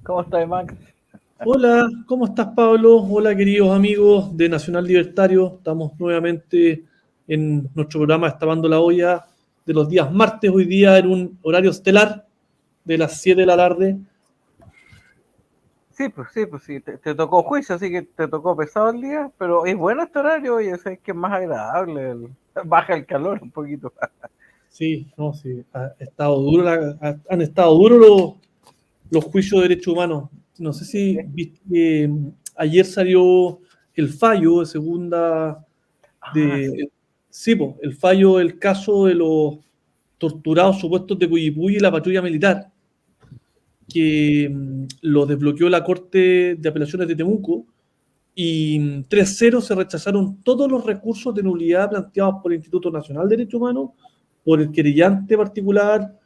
¿Cómo estás, Max? Hola, ¿cómo estás, Pablo? Hola, queridos amigos de Nacional Libertario. Estamos nuevamente en nuestro programa Destapando la Olla de los días martes, hoy día en un horario estelar de las 7 de la tarde. Sí, te tocó juicio, así que te tocó pesado el día, pero es bueno este horario y es que es más agradable, baja el calor un poquito. Sí, no, sí, han estado duros los juicios de derechos humanos. No sé si viste que ayer salió el fallo de segunda Ah, sí. de sí, po, el fallo del caso de los torturados supuestos de Cuyipulli y la patrulla militar, que lo desbloqueó la Corte de Apelaciones de Temuco y 3-0 se rechazaron todos los recursos de nulidad planteados por el Instituto Nacional de Derechos Humanos, por el querellante particular,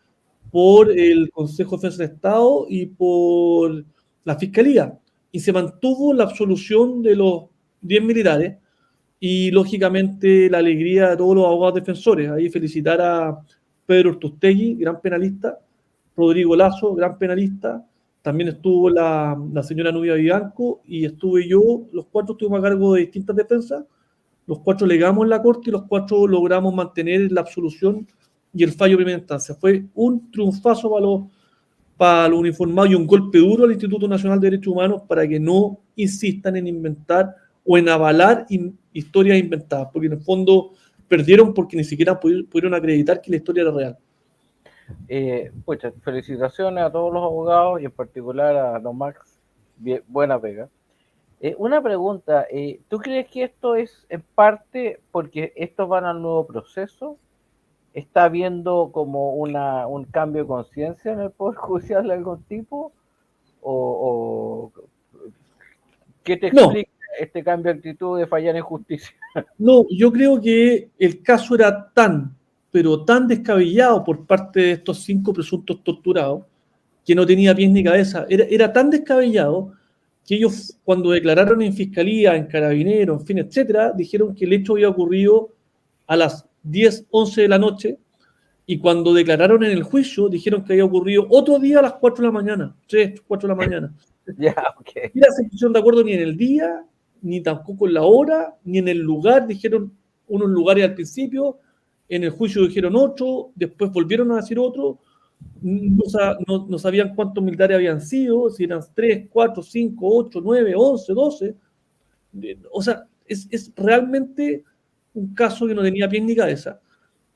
por el Consejo de Defensa del Estado y por la Fiscalía. Y se mantuvo la absolución de los 10 militares y, lógicamente, la alegría de todos los abogados defensores. Ahí felicitar a Pedro Ortustegui, gran penalista, Rodrigo Lazo, gran penalista, también estuvo la señora Nubia Vivanco y estuve yo, los cuatro estuvimos a cargo de distintas defensas, los cuatro legamos en la corte y los cuatro logramos mantener la absolución y el fallo de primera instancia. Fue un triunfazo para los uniformados y un golpe duro al Instituto Nacional de Derechos Humanos para que no insistan en inventar o en avalar historias inventadas, porque en el fondo perdieron porque ni siquiera pudieron acreditar que la historia era real. Pucha, felicitaciones a todos los abogados y en particular a don Max, buena pega. Una pregunta, ¿tú crees que esto es en parte porque estos van al nuevo proceso? ¿Está habiendo como un cambio de conciencia en el Poder Judicial de algún tipo? ¿O qué te No, explica este cambio de actitud de fallar en justicia? no, yo creo que el caso era pero tan descabellado por parte de estos 5 presuntos torturados, que no tenía pies ni cabeza. Era tan descabellado que ellos, cuando declararon en fiscalía, en carabineros, en fin, etcétera, dijeron que el hecho había ocurrido a las 10, 11 de la noche, y cuando declararon en el juicio, dijeron que había ocurrido otro día a las 4 de la mañana, 3, 4 de la mañana. Ya, ok. Y se pusieron de acuerdo ni en el día, ni tampoco en la hora, ni en el lugar. Dijeron unos lugares al principio, en el juicio dijeron otro, después volvieron a decir otro. No sabían cuántos militares habían sido, si eran 3, 4, 5, 8, 9, 11, 12. O sea, es realmente un caso que no tenía pie ni cabeza.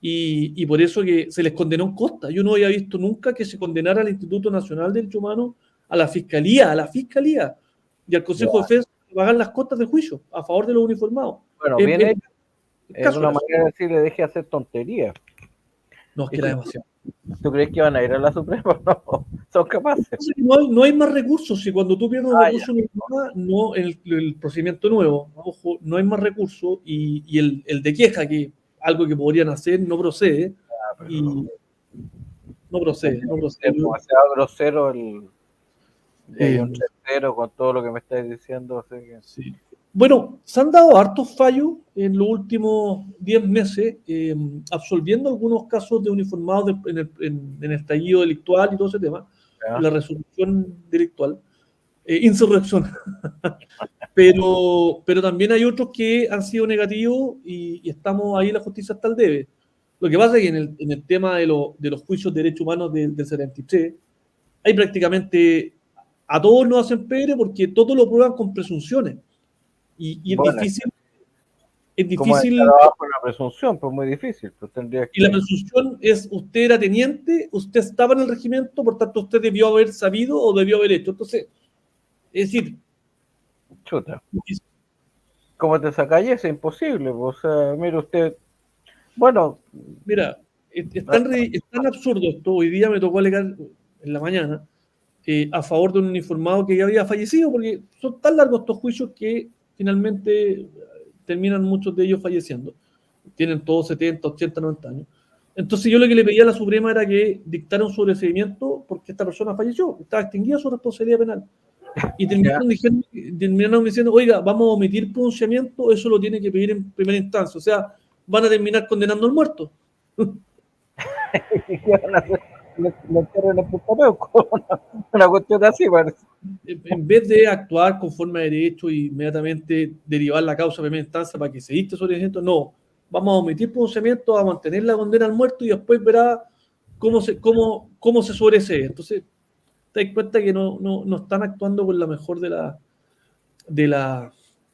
Y por eso que se les condenó en costa. Yo no había visto nunca que se condenara al Instituto Nacional de Derechos Humanos, a la fiscalía y al Consejo de Ya. Defensa a pagar las costas del juicio a favor de los uniformados. Bueno, Es, bien es, hecho. es Es caso una era eso. manera de decirle deje de hacer tonterías. No, es ¿Y que era demasiado. tú crees que van a ir a la Suprema? No, son capaces. Entonces, no hay más recursos. Si cuando tú pierdes un Ah, ya. recurso en no el procedimiento nuevo, ojo, no hay más recursos y el de queja, que algo que podrían hacer, no procede. Ah, pero Y no procede, no procede. es demasiado grosero el que hay Eh, un tercero con todo lo que me estáis diciendo. Así que... Sí. Bueno, se han dado hartos fallos en los últimos 10 meses, absolviendo algunos casos de uniformados en el estallido delictual y todo ese tema, ¿Ya? la resolución delictual, insurrección. Pero también hay otros que han sido negativos y estamos ahí, la justicia está al debe. Lo que pasa es que en el tema de los juicios de derechos humanos del 73, hay prácticamente a todos nos hacen pere porque todos lo prueban con presunciones. Y Bueno, es como estar difícil, abajo de la presunción, pues muy difícil. Pues tendrías y la que... presunción es: usted era teniente, usted estaba en el regimiento, por tanto usted debió haber sabido o debió haber hecho. Entonces, es decir, Chuta. ¿Cómo te sacáis? Es imposible. Pues, o sea, mire usted... Bueno, mira, es tan absurdo esto. Hoy día me tocó alegar en la mañana a favor de un uniformado que ya había fallecido, porque son tan largos estos juicios que finalmente terminan muchos de ellos falleciendo. Tienen todos 70, 80, 90 años. Entonces yo lo que le pedía a la Suprema era que dictara un sobreseimiento porque esta persona falleció, estaba extinguida su responsabilidad penal. Y ya. terminaron diciendo: oiga, vamos a omitir pronunciamiento, eso lo tiene que pedir en primera instancia. O sea, van a terminar condenando al muerto. ¿Qué van a hacer? lo entierren en Punta Peuco, una cuestión así parece. En vez de actuar conforme a derecho e inmediatamente derivar la causa a primera instancia para que se dicte sobreseimiento, no. Vamos a omitir pronunciamiento, a mantener la condena al muerto y después verá cómo se sobresee. Entonces, te das cuenta que no están actuando con la mejor de, la,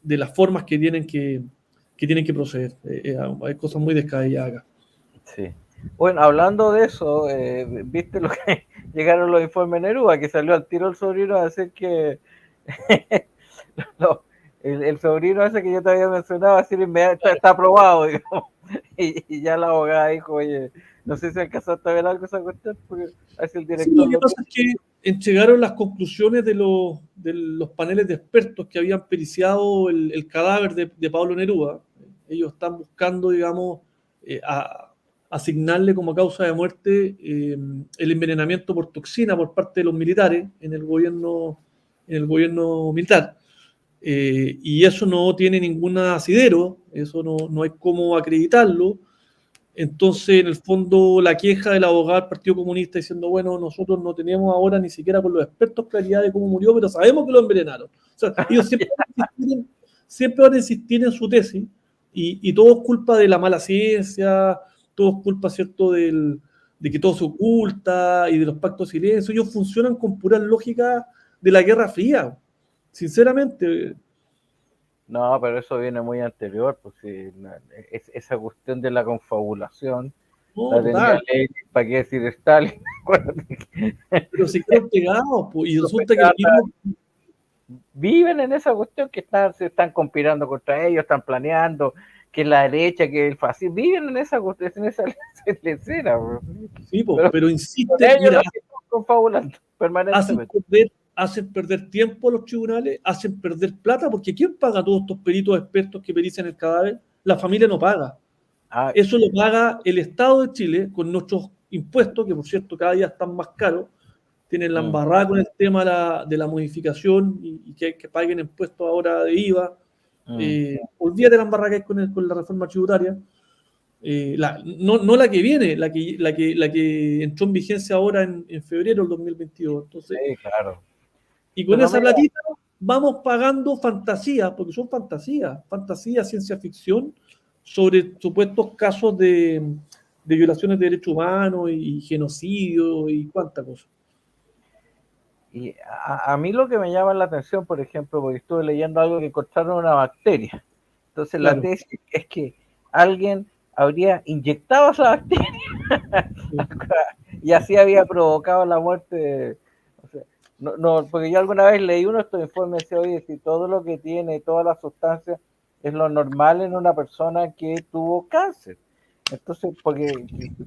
de las formas que tienen que proceder. Hay cosas muy descabelladas acá. Sí. Bueno, hablando de eso, ¿viste lo que llegaron los informes Neruda, que salió al tiro el sobrino a decir que no, el sobrino ese que yo te había mencionado, a decir está aprobado, digamos, y ya la abogada dijo, oye, no sé si alcanzaste a ver algo esa cuestión, porque a ver si el Sí, director lo que lo pasa es que entregaron las conclusiones de los paneles de expertos que habían periciado el cadáver de Pablo Neruda. Ellos están buscando, digamos, asignarle como causa de muerte el envenenamiento por toxina por parte de los militares en el gobierno militar. Y eso no tiene ningún asidero, eso no hay cómo acreditarlo. Entonces, en el fondo, la queja del abogado del Partido Comunista diciendo, bueno, nosotros no tenemos ahora ni siquiera con los expertos claridad de cómo murió, pero sabemos que lo envenenaron. O sea, ellos siempre van a insistir en su tesis y todo es culpa de la mala ciencia, todo es culpa, ¿cierto?, de que todo se oculta y de los pactos de silencio. Ellos funcionan con pura lógica de la Guerra Fría, sinceramente. No, pero eso viene muy anterior, pues sí, esa cuestión de la confabulación No, la tenía total. Lenin, ¿para qué decir Stalin? Pero se quedan pegados, pues, y resulta que el Sospechaban, mismo. viven en esa cuestión que se están conspirando contra ellos, están planeando que la derecha, que el fascismo, viven en esa cuestión, en esa lecera, Sí, pero pero son insisten, ellos mira, los que están confabulando permanentemente. hacen perder tiempo a los tribunales, hacen perder plata, porque ¿quién paga a todos estos peritos expertos que perician el cadáver? La familia no paga. Ah, Eso lo paga el Estado de Chile con nuestros impuestos, que por cierto cada día están más caros. Tienen la embarrada con el tema de la modificación y que paguen impuestos ahora de IVA. Olvídate la embarrada que hay con la reforma tributaria. No la que viene, la que entró en vigencia ahora en febrero del 2022. Entonces, sí, claro. y con Pero esa mira, platita vamos pagando fantasías, porque son fantasías, ciencia ficción, sobre supuestos casos de violaciones de derechos humanos y genocidio y cuánta cosa. y a mí lo que me llama la atención, por ejemplo, porque estuve leyendo algo que encontraron una bacteria. Entonces la Claro. tesis es que alguien habría inyectado esa bacteria Sí. y así había provocado la muerte. O sea, no, porque yo alguna vez leí uno de estos informes y decía, oye, si todo lo que tiene, todas las sustancias, es lo normal en una persona que tuvo cáncer. Entonces, porque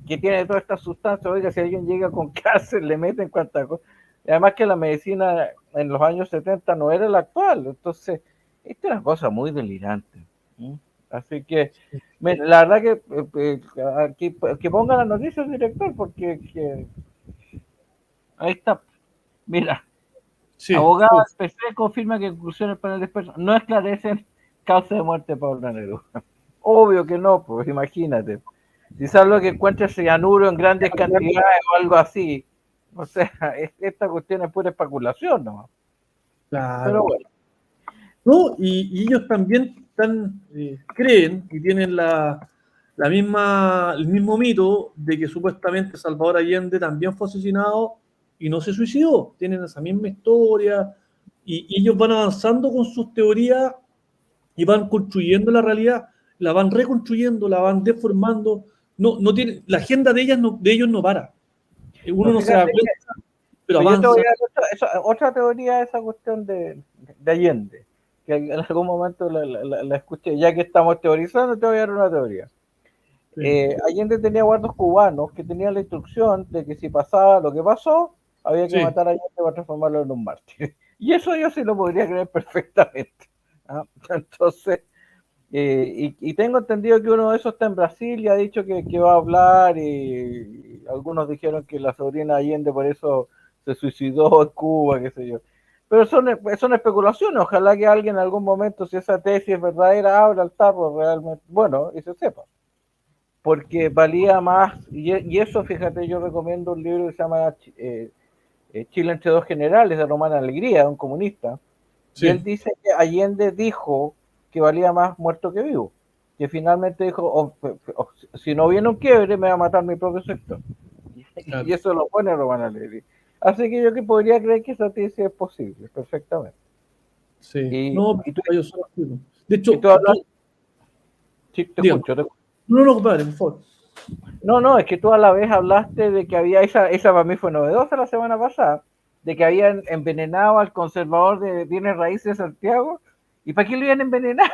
que tiene todas estas sustancias, oiga, si alguien llega con cáncer, le meten cuantas cosas. Además que la medicina en los años 70 no era la actual. Entonces, esta es una cosa muy delirante. ¿Sí? Así que, la verdad que ponga las noticias, director, porque ahí está. Mira, Sí. abogada Uf. del PC confirma que conclusiones para el experto no esclarecen causa de muerte de Pablo Neruda. Obvio que no, pues imagínate. Si es algo que encuentra cianuro en grandes cantidades o algo así, o sea, esta cuestión es pura especulación, ¿no? Pero Claro. bueno. ¿No? Y ellos también creen y tienen el mismo mito de que supuestamente Salvador Allende también fue asesinado y no se suicidó. Tienen esa misma historia y ellos van avanzando con sus teorías y van construyendo la realidad, la van reconstruyendo, la van deformando. La agenda de ellos no para. Uno Pues no se da fíjate cuenta, pero que yo te voy avanza. a dar otra teoría de esa cuestión de Allende, que en algún momento la escuché, ya que estamos teorizando, te voy a dar una teoría. Sí, Allende tenía guardos cubanos que tenían la instrucción de que si pasaba lo que pasó, había que sí. matar a Allende para transformarlo en un mártir. Y eso yo sí lo podría creer perfectamente. ¿Ah? Entonces, y tengo entendido que uno de esos está en Brasil y ha dicho que va a hablar y algunos dijeron que la sobrina Allende por eso se suicidó en Cuba, qué sé yo. Pero son especulaciones, ojalá que alguien en algún momento, si esa tesis es verdadera, abra el tarro realmente, bueno, y se sepa. porque valía más, y eso, fíjate, yo recomiendo un libro que se llama Chile entre dos generales, de Román Alegría, un comunista, y él Sí, dice que Allende dijo que valía más muerto que vivo, que finalmente dijo, si no viene un quiebre, me va a matar mi propio sector. Y claro. eso lo pone Román Alegría. Así que yo que podría creer que esa tesis es posible, perfectamente. Sí. Y, No, y, tú, yo soy así, po. De y hecho, tú hablas, sí, te dígame. escucho, te escucho. No, no, compadre, por favor. No, no, es que tú a la vez hablaste de que había, esa para mí fue novedosa la semana pasada, de que habían envenenado al conservador de bienes raíces de Santiago. ¿Y para qué lo iban a envenenar?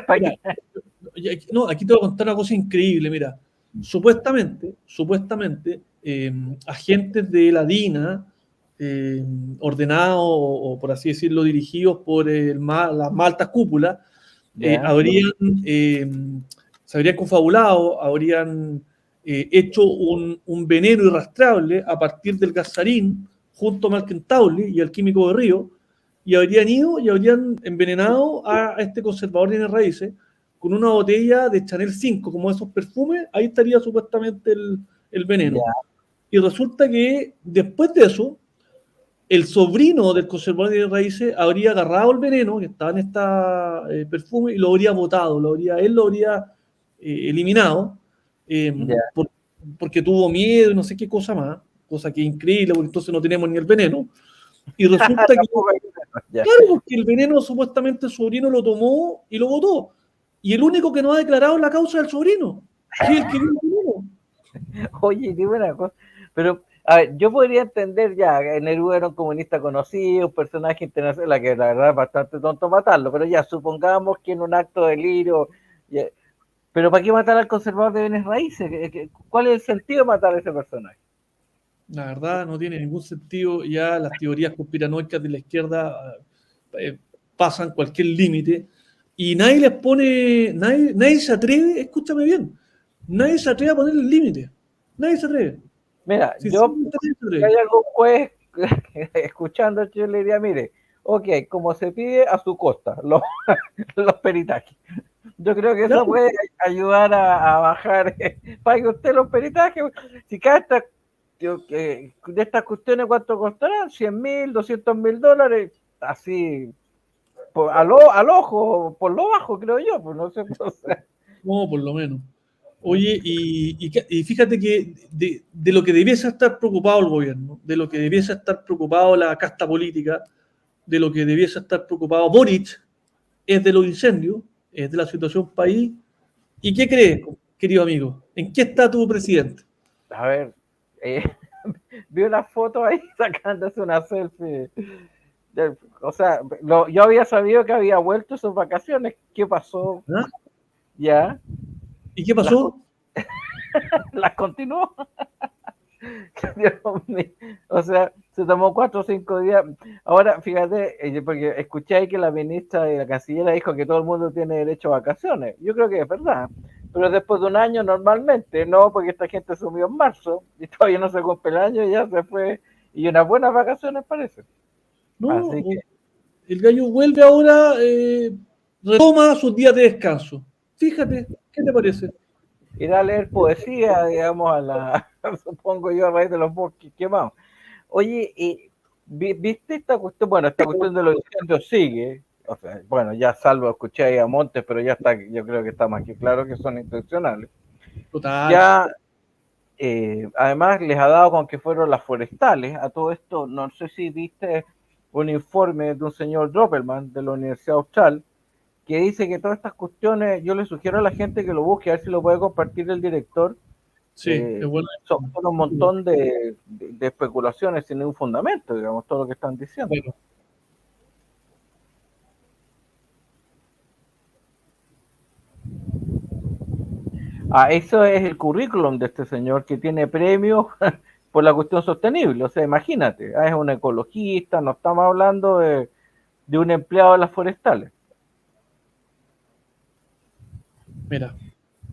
¿Para Mira, qué? no, aquí te voy a contar una cosa increíble. Mira, supuestamente, agentes de la DINA, ordenados o, por así decirlo, dirigidos por las más altas cúpulas, Ya, habrían, se habrían confabulado, habrían hecho un veneno irrastrable a partir del gasarín junto a Malkentauli y al químico de Río, y habrían ido y habrían envenenado a este conservador de bienes raíces con una botella de Chanel 5, como esos perfumes, ahí estaría supuestamente el veneno. ya. Y resulta que después de eso, el sobrino del conservador de raíces habría agarrado el veneno que estaba en esta perfume y lo habría botado, él lo habría eliminado eh, Ya. por, porque tuvo miedo y no sé qué cosa más, cosa que es increíble porque entonces no tenemos ni el veneno. Y resulta que, Tampoco hay menos, ya. claro, porque el veneno supuestamente el sobrino lo tomó y lo botó. Y el único que no ha declarado la causa es el sobrino, que es el que dio el veneno. Oye, qué buena cosa. Pero, a ver, yo podría entender ya, Neruda era un comunista conocido, un personaje internacional, que la verdad es bastante tonto matarlo, pero ya, supongamos que en un acto de delirio, ya, pero ¿para qué matar al conservador de bienes raíces? ¿Cuál es el sentido de matar a ese personaje? La verdad no tiene ningún sentido, ya las teorías conspiranoicas de la izquierda eh, pasan cualquier límite y nadie les pone, nadie se atreve, escúchame bien, nadie se atreve a poner el límite, nadie se atreve, Mira, yo, sinceramente nadie se si hay atreve. algún juez escuchando, yo le diría, mire, ok, como se pide a su costa, los peritajes. Yo creo que eso Claro, puede ayudar a bajar, pague usted los peritajes. Si cada de estas cuestiones, ¿cuánto costarán? 100.000, 200.000 dólares, así, al ojo, por lo bajo, creo yo, pues no sé. O sea, no, por lo menos. Oye, y fíjate que de lo que debiese estar preocupado el gobierno, de lo que debiese estar preocupado la casta política, de lo que debiese estar preocupado Boric, es de los incendios, es de la situación país. ¿Y qué crees, querido amigo? ¿En qué está tu presidente? a ver, eh, vi una foto ahí sacándose una selfie. O sea, yo había sabido que había vuelto sus vacaciones. ¿Qué pasó? ¿Ah? Ya, ¿Y qué las, pasó? las continuó. Dios mío. O sea, se tomó 4 o 5 días. Ahora, fíjate, porque escuché ahí que la ministra y la canciller dijo que todo el mundo tiene derecho a vacaciones. Yo creo que es verdad. Pero después de un año normalmente, no, porque esta gente sumió en marzo y todavía no se cumple el año y ya se fue. Y unas buenas vacaciones parece. Así No, que el gallo vuelve ahora, retoma sus días de descanso. Fíjate, ¿qué te parece? ir a leer poesía, digamos, supongo yo, a raíz de los bosques quemados. Oye, ¿viste esta cuestión? Bueno, esta cuestión de los incendios sigue. O sea, bueno, ya salvo escuché ahí a Montes, pero ya está, yo creo que está más que claro que son intencionales. Total. Ya, además les ha dado con que fueron las forestales. A todo esto, no sé si viste un informe de un señor Doppelman de la Universidad Austral que dice que todas estas cuestiones, yo le sugiero a la gente que lo busque, a ver si lo puede compartir el director. Sí, es bueno. Son un montón de especulaciones sin ningún fundamento, digamos, todo lo que están diciendo. Bueno, Eso es el currículum de este señor que tiene premios por la cuestión sostenible. O sea, imagínate, es un ecologista, no estamos hablando de un empleado de las forestales. mira,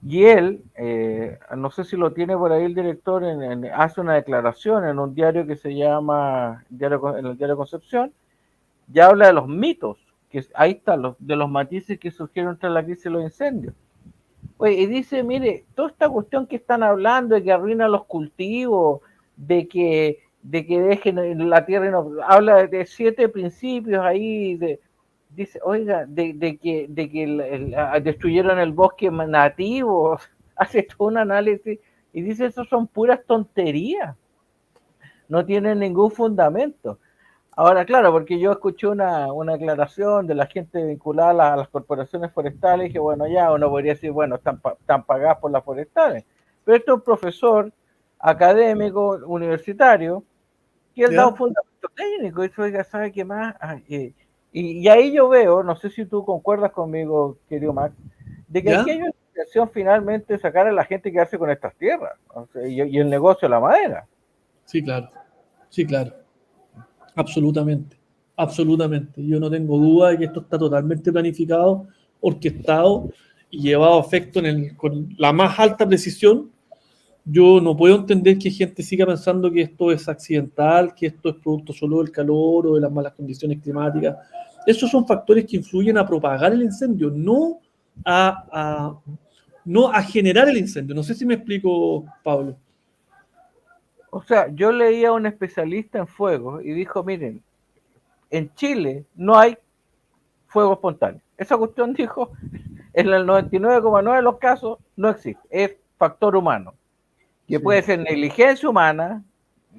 Y él, no sé si lo tiene por ahí el director, hace una declaración en un diario que se llama, en el diario Concepción, ya habla de los mitos, que ahí están, de los matices que surgieron tras la crisis de los incendios. Oye, y dice, mire, toda esta cuestión que están hablando de que arruinan los cultivos, de que dejen la tierra, no, habla de 7 principios ahí, dice, oiga, de que destruyeron el bosque nativo, hace todo un análisis y dice, eso son puras tonterías, no tienen ningún fundamento. Ahora, claro, porque yo escuché una aclaración de la gente vinculada a las corporaciones forestales y dije, bueno, ya uno podría decir, bueno, están pagadas por las forestales. Pero esto es un profesor académico, universitario, que él da un ¿Ya? fundamento técnico. Y dice, oiga, ¿sabe qué más? Y ahí yo veo, no sé si tú concuerdas conmigo, querido Max, de que aquí ¿Ya? hay una intención finalmente de sacar a la gente que hace con estas tierras, o sea, y el negocio de la madera. Sí, claro. Sí, claro. Absolutamente. Absolutamente. Yo no tengo duda de que esto está totalmente planificado, orquestado y llevado a efecto con la más alta precisión. Yo no puedo entender que gente siga pensando que esto es accidental, que esto es producto solo del calor o de las malas condiciones climáticas. Esos son factores que influyen a propagar el incendio, no a generar el incendio. No sé si me explico, Pablo. O sea, yo leía a un especialista en fuego y dijo, miren, en Chile no hay fuego espontáneo. Esa cuestión dijo, en el 99,9 de los casos no existe, es factor humano, que Sí, puede ser negligencia humana,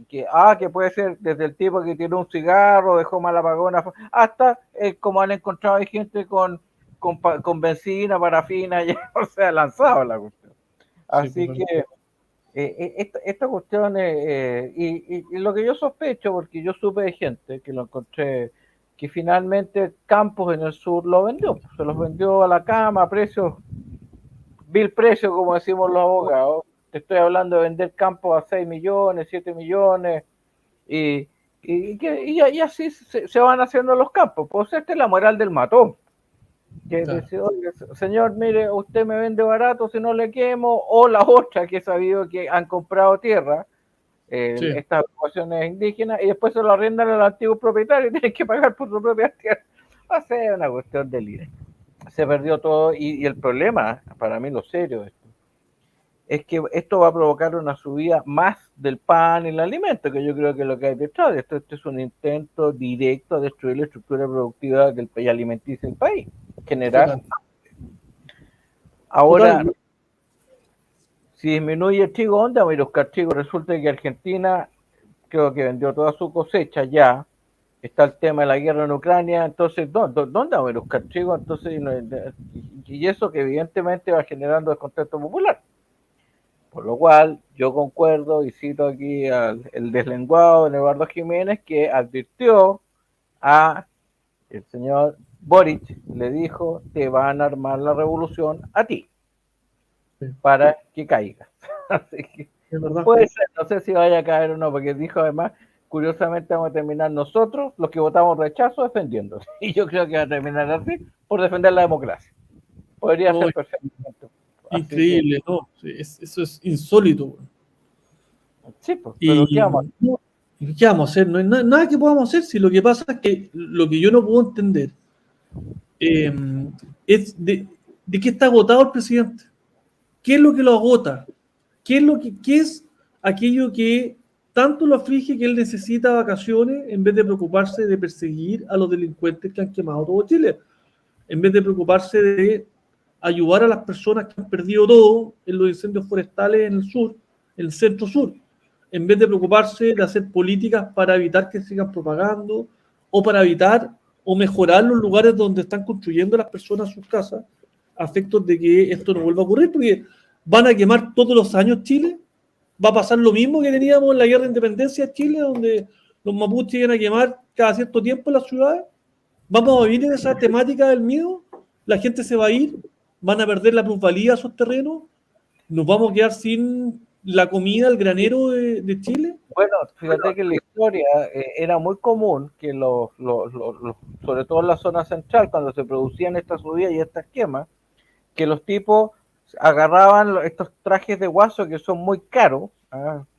que puede ser desde el tipo que tiró un cigarro, dejó mal apagona, hasta como han encontrado hay gente con benzina, parafina, ya, o sea, lanzado la cuestión. sí, Así que esta cuestión, y lo que yo sospecho, porque yo supe de gente que lo encontré, que finalmente Campos en el sur lo vendió, se los vendió a la cama a precios, vil precio, como decimos los abogados. Te estoy hablando de vender Campos a 6 millones, 7 millones, y, y así se van haciendo los campos. Pues esta es la moral del matón que claro, dice, oye, señor, mire, usted me vende barato si no le quemo, o la otra que he sabido que han comprado tierra, sí, estas ocupaciones indígenas, y después se lo arrendan al antiguo propietario y tienen que pagar por su propia tierra. O sea, es una cuestión de líder. Se perdió todo, y el problema, para mí lo serio de esto, es que esto va a provocar una subida más del pan y el alimento, que yo creo que es lo que hay detrás de esto. Esto es un intento directo a destruir la estructura productiva del país alimenticio del país, generar. total, Ahora, total, si disminuye el trigo, ¿dónde va a ir a buscar trigo? Resulta que Argentina creo que vendió toda su cosecha ya. Está el tema de la guerra en Ucrania, entonces, ¿dónde va a ir a buscar trigo? Entonces, y eso que evidentemente va generando descontento popular. Por lo cual, yo concuerdo y cito aquí el deslenguado de Eduardo Jiménez, que advirtió a el señor Boric, le dijo, te van a armar la revolución a ti, sí, para que caigas. Así que es verdad. puede ser, no sé si vaya a caer o no, porque dijo además, curiosamente vamos a terminar nosotros, los que votamos rechazo, defendiéndose. Y yo creo que va a terminar así, por defender la democracia. Podría Oh, ser perfectamente. Así que, increíble, ¿no? Sí, eso es insólito. sí, pues, pero ¿qué Y vamos? no, ¿qué vamos a hacer? No hay nada que podamos hacer si lo que pasa es que lo que yo no puedo entender eh, es de qué está agotado el presidente. ¿Qué es lo que lo agota? ¿Qué es aquello que tanto lo aflige que él necesita vacaciones en vez de preocuparse de perseguir a los delincuentes que han quemado todo Chile? En vez de preocuparse de ayudar a las personas que han perdido todo en los incendios forestales en el sur, en el centro sur, en vez de preocuparse de hacer políticas para evitar que sigan propagando o para evitar o mejorar los lugares donde están construyendo las personas sus casas, a efectos de que esto no vuelva a ocurrir, porque van a quemar todos los años Chile. Va a pasar lo mismo que teníamos en la guerra de independencia de Chile, donde los mapuches iban a quemar cada cierto tiempo en las ciudades. Vamos a vivir en esa temática del miedo, la gente se va a ir, van a perder la plusvalía a esos terrenos, nos vamos a quedar sin la comida, el granero de Chile. Bueno, fíjate que en la historia era muy común que sobre todo en la zona central, cuando se producían estas subidas y estas quemas, que los tipos agarraban estos trajes de guaso que son muy caros,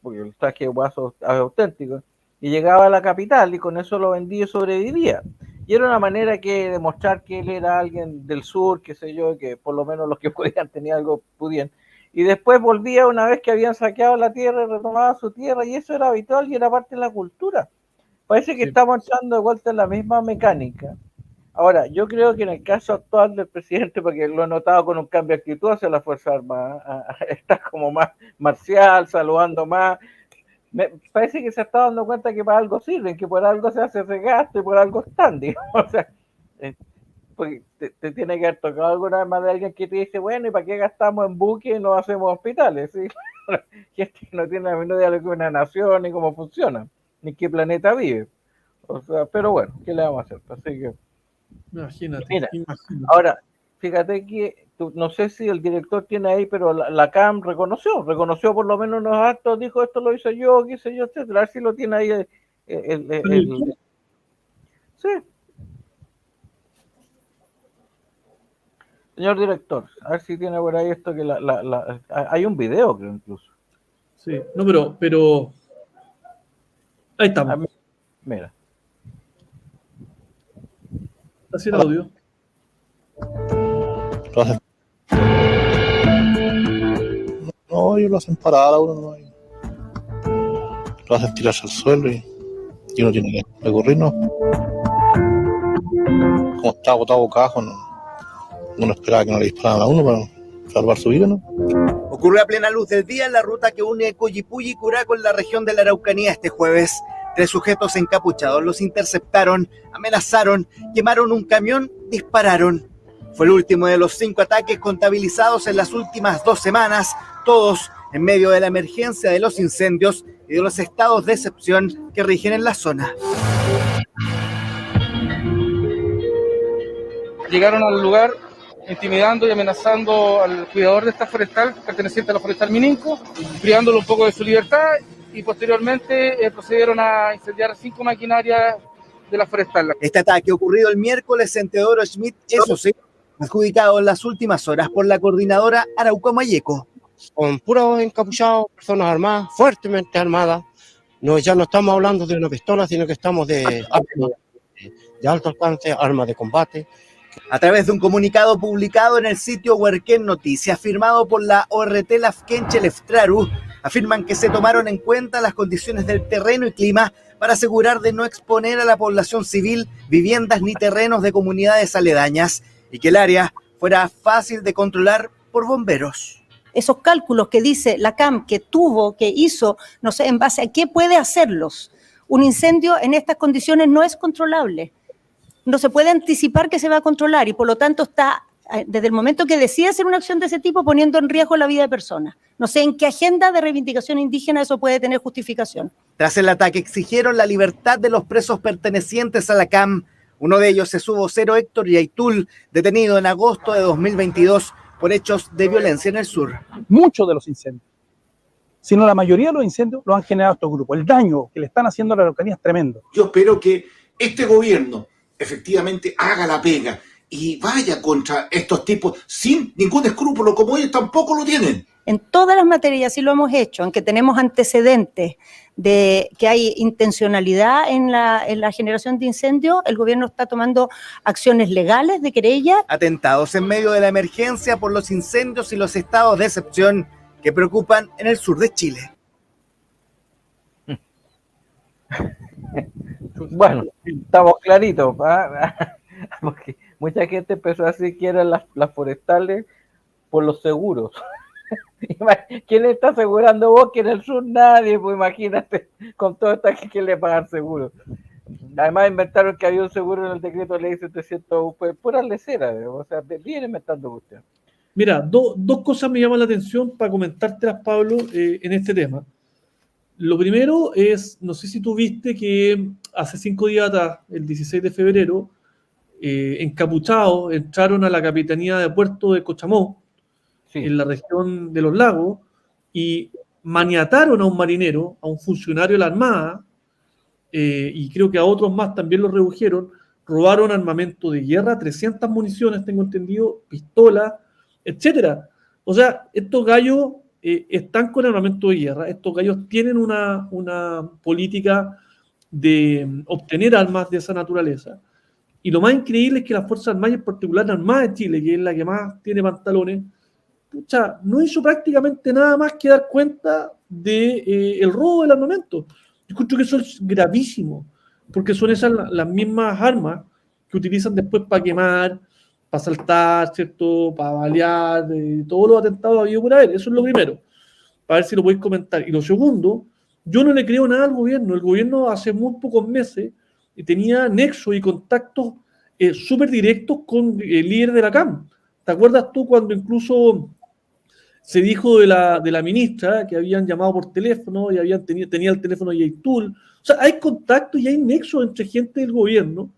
porque el traje de guaso es auténtico, y llegaba a la capital y con eso lo vendía y sobrevivía. y era una manera que demostrar que él era alguien del sur, qué sé yo, que por lo menos los que podían tener algo podían. Y después volvía una vez que habían saqueado la tierra, retomaba su tierra, y eso era habitual y era parte de la cultura. Parece que estamos entrando de vuelta en la misma mecánica. Ahora, yo creo que en el caso actual del presidente, porque lo he notado con un cambio de actitud hacia las Fuerzas Armadas, está como más marcial, saludando más. Me parece que se está dando cuenta que para algo sirven, que por algo se hace ese gasto y por algo están, digamos. O sea, porque te tiene que haber tocado alguna vez más de alguien que te dice, bueno, ¿y para qué gastamos en buques y no hacemos hospitales? ¿Sí? Gente que no tiene la menor idea de lo que es una nación, ni cómo funciona, ni qué planeta vive. O sea, pero bueno, ¿qué le vamos a hacer? Así que, Imagínate, mira, imagínate. ahora, fíjate que no sé si el director tiene ahí, pero la CAM reconoció por lo menos unos actos, dijo esto lo hice yo, qué sé yo, etcétera. A ver si lo tiene ahí sí, señor director, a ver si tiene por ahí esto que hay un video, creo, incluso. Sí, no, pero ahí estamos. Mira. Así el audio. No, ellos lo hacen parar a uno, no. Lo hacen tirarse al suelo y uno tiene que recurrir, ¿no? Como está botado boca abajo, no, uno esperaba que no le dispararan a uno para salvar su vida, ¿no? Ocurrió a plena luz del día en la ruta que une Coyipulli y Curá con la región de la Araucanía este jueves. 3 sujetos encapuchados los interceptaron, amenazaron, quemaron un camión, dispararon. Fue el último de los 5 ataques contabilizados en las últimas 2 semanas, todos en medio de la emergencia de los incendios y de los estados de excepción que rigen en la zona. Llegaron al lugar intimidando y amenazando al cuidador de esta forestal, perteneciente a la forestal Mininco, privándolo un poco de su libertad, y posteriormente procedieron a incendiar 5 maquinarias de la forestal. Este ataque ocurrido el miércoles en Teodoro Schmidt, eso sí, adjudicado en las últimas horas por la coordinadora Arauco Mayeco. Con puros encapuchados, personas armadas, fuertemente armadas. No, ya no estamos hablando de una pistola, sino que estamos de armas de alto alcance, armas de combate. A través de un comunicado publicado en el sitio Huerquén Noticias, firmado por la ORT Lafkenche Leftraru, afirman que se tomaron en cuenta las condiciones del terreno y clima para asegurar de no exponer a la población civil viviendas ni terrenos de comunidades aledañas y que el área fuera fácil de controlar por bomberos. Esos cálculos que dice la CAM que tuvo, que hizo, no sé, en base a qué puede hacerlos. Un incendio en estas condiciones no es controlable. No se puede anticipar que se va a controlar y por lo tanto está, desde el momento que decide hacer una acción de ese tipo, poniendo en riesgo la vida de personas. No sé en qué agenda de reivindicación indígena eso puede tener justificación. Tras el ataque exigieron la libertad de los presos pertenecientes a la CAM. Uno de ellos es su vocero Héctor Yaitul, detenido en agosto de 2022 por hechos de violencia en el sur. Muchos de los incendios, sino la mayoría de los incendios los han generado estos grupos. El daño que le están haciendo a la Araucanía es tremendo. Yo espero que este gobierno efectivamente haga la pega y vaya contra estos tipos sin ningún escrúpulo, como ellos tampoco lo tienen. En todas las materias sí lo hemos hecho, en que tenemos antecedentes de que hay intencionalidad en la generación de incendios, el gobierno está tomando acciones legales de querella. Atentados en medio de la emergencia por los incendios y los estados de excepción que preocupan en el sur de Chile. Bueno, estamos claritos, ¿eh? Porque mucha gente empezó a decir que eran las forestales por los seguros. ¿Quién está asegurando vos que en el sur nadie? Pues imagínate, con todo esto aquí, ¿quién le paga el seguro? Además inventaron que había un seguro en el decreto de ley 700, pues pura lecera, o sea, viene inventando usted. Mira, dos cosas me llaman la atención para comentártelas, Pablo, en este tema. Lo primero es, no sé si tú viste que hace 5 días atrás, el 16 de febrero, encapuchados entraron a la Capitanía de Puerto de Cochamó, sí, en la región de los lagos, y maniataron a un marinero, a un funcionario de la Armada, y creo que a otros más también los redujeron, robaron armamento de guerra, 300 municiones, tengo entendido, pistolas, etcétera. O sea, estos gallos están con armamento de guerra, estos gallos tienen una política de obtener armas de esa naturaleza, Y lo más increíble es que las Fuerzas Armadas, en particular la Armada de Chile, que es la que más tiene pantalones, pucha, no hizo prácticamente nada más que dar cuenta de el robo del armamento. Yo encuentro que eso es gravísimo, porque son esas las mismas armas que utilizan después para quemar, para saltar, ¿cierto? Para balear, todos los atentados habido por haber. Eso es lo primero, para ver si lo podéis comentar. Y lo segundo, yo no le creo nada al gobierno. El gobierno hace muy pocos meses tenía nexos y contactos súper directos con el líder de la CAM. ¿Te acuerdas tú cuando incluso se dijo de la ministra que habían llamado por teléfono y tenía el teléfono de Yaitul? O sea, hay contactos y hay nexos entre gente del gobierno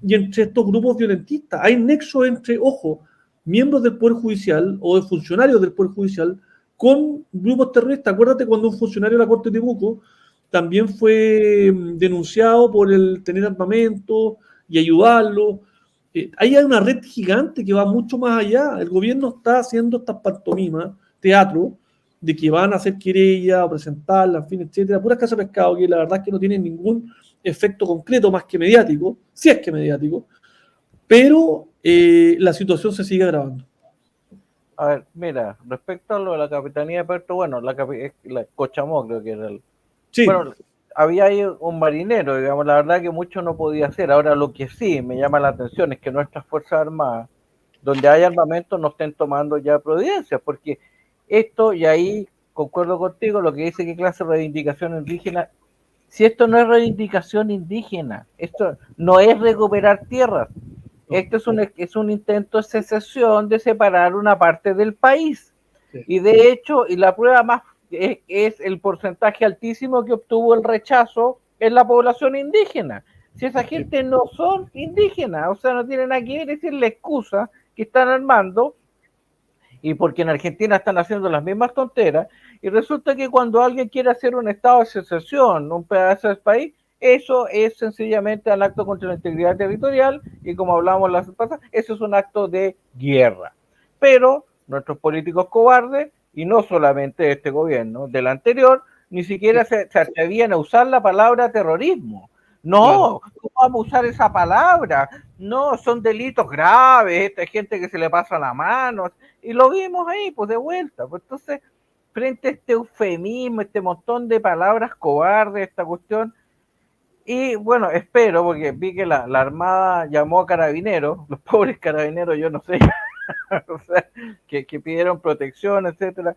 y entre estos grupos violentistas. Hay nexos entre, ojo, miembros del Poder Judicial o de funcionarios del Poder Judicial con grupos terroristas. Acuérdate cuando un funcionario de la Corte de Temuco también fue denunciado por el tener armamento y ayudarlo. Ahí hay una red gigante que va mucho más allá. El gobierno está haciendo estas pantomimas, teatro, de que van a hacer querella o presentarla, en fin, etcétera, puras casas de pescado que la verdad es que no tienen ningún efecto concreto más que mediático, si es que mediático, pero la situación se sigue agravando. A ver, mira, respecto a lo de la Capitanía de Puerto, bueno, la Cochamó creo que era el... Sí. Bueno, había ahí un marinero, digamos, la verdad que mucho no podía hacer. Ahora lo que sí me llama la atención es que nuestras Fuerzas Armadas, donde hay armamento, no estén tomando ya providencias, porque esto, y ahí concuerdo contigo, lo que dice que clase de reivindicación indígena, si esto no es reivindicación indígena, esto no es recuperar tierras, esto es un intento de secesión, de separar una parte del país. Sí. Y de hecho, y la prueba más es el porcentaje altísimo que obtuvo el rechazo en la población indígena. Si esa gente no son indígenas, o sea, no tienen nada que ver, es la excusa que están armando, y porque en Argentina están haciendo las mismas tonteras, y resulta que cuando alguien quiere hacer un estado de secesión, un pedazo del país, eso es sencillamente un acto contra la integridad territorial, y como hablamos la semana pasada, eso es un acto de guerra. Pero nuestros políticos cobardes, y no solamente este gobierno, del anterior, ni siquiera se atrevían a usar la palabra terrorismo. No, ¿cómo vamos a usar esa palabra? No, son delitos graves, esta gente que se le pasa la mano, y lo vimos ahí, pues de vuelta. Pues entonces, frente a este eufemismo, este montón de palabras cobardes, esta cuestión, y bueno, espero, porque vi que la Armada llamó a carabineros, los pobres carabineros, yo no sé, o sea, que pidieron protección, etcétera.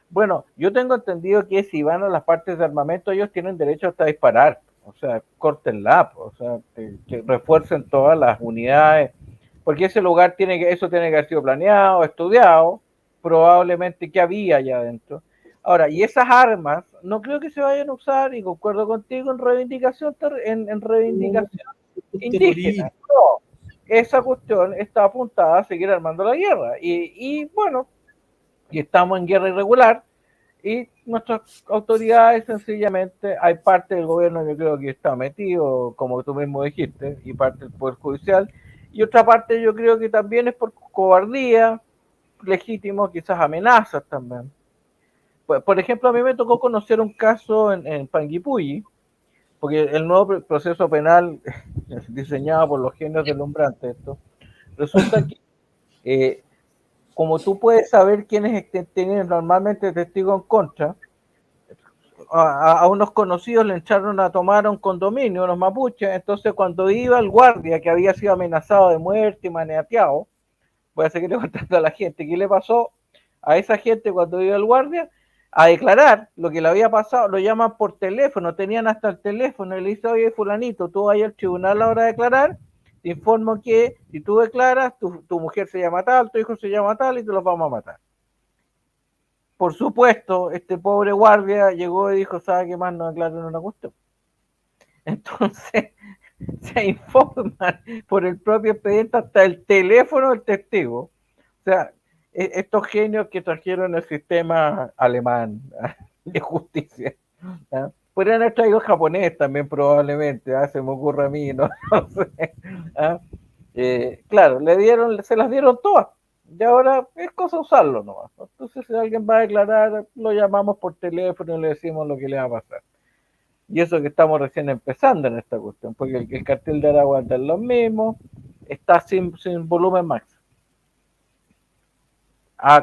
Bueno, yo tengo entendido que si van a las partes de armamento, ellos tienen derecho hasta a disparar, o sea, córtenla, o sea, que refuercen todas las unidades, porque ese lugar eso tiene que haber sido planeado, estudiado, probablemente que había allá adentro. Ahora, y esas armas, no creo que se vayan a usar, y concuerdo contigo en reivindicación, indígena. No, esa cuestión está apuntada a seguir armando la guerra. Y bueno, y estamos en guerra irregular, y nuestras autoridades sencillamente, hay parte del gobierno yo creo que está metido, como tú mismo dijiste, y parte del Poder Judicial, y otra parte yo creo que también es por cobardía, legítimo, quizás amenazas también. Por ejemplo, a mí me tocó conocer un caso en Panguipulli, porque el nuevo proceso penal diseñado por los genios deslumbrantes, esto, resulta que como tú puedes saber quiénes tienen normalmente testigo en contra, a unos conocidos le echaron a tomar a un condominio, unos mapuches, entonces cuando iba el guardia que había sido amenazado de muerte y maniateado, voy a seguir contando a la gente, ¿qué le pasó a esa gente cuando iba el guardia? A declarar lo que le había pasado, lo llaman por teléfono, tenían hasta el teléfono, y le dice, oye fulanito, tú vas al tribunal a la hora de declarar, te informo que si tú declaras, tu mujer se llama tal, tu hijo se llama tal, y te los vamos a matar. Por supuesto, este pobre guardia llegó y dijo, ¿sabe qué más? No declaro una cuestión. Entonces, se informan por el propio expediente hasta el teléfono del testigo. O sea, estos genios que trajeron el sistema alemán de justicia, ¿no? Podrían haber traído japonés también probablemente, se me ocurre a mí, no sé. Claro, se las dieron todas, y ahora es cosa usarlo nomás. Entonces si alguien va a declarar, lo llamamos por teléfono y le decimos lo que le va a pasar. Y eso que estamos recién empezando en esta cuestión, porque el cartel de Aragua es lo mismo, está sin volumen max.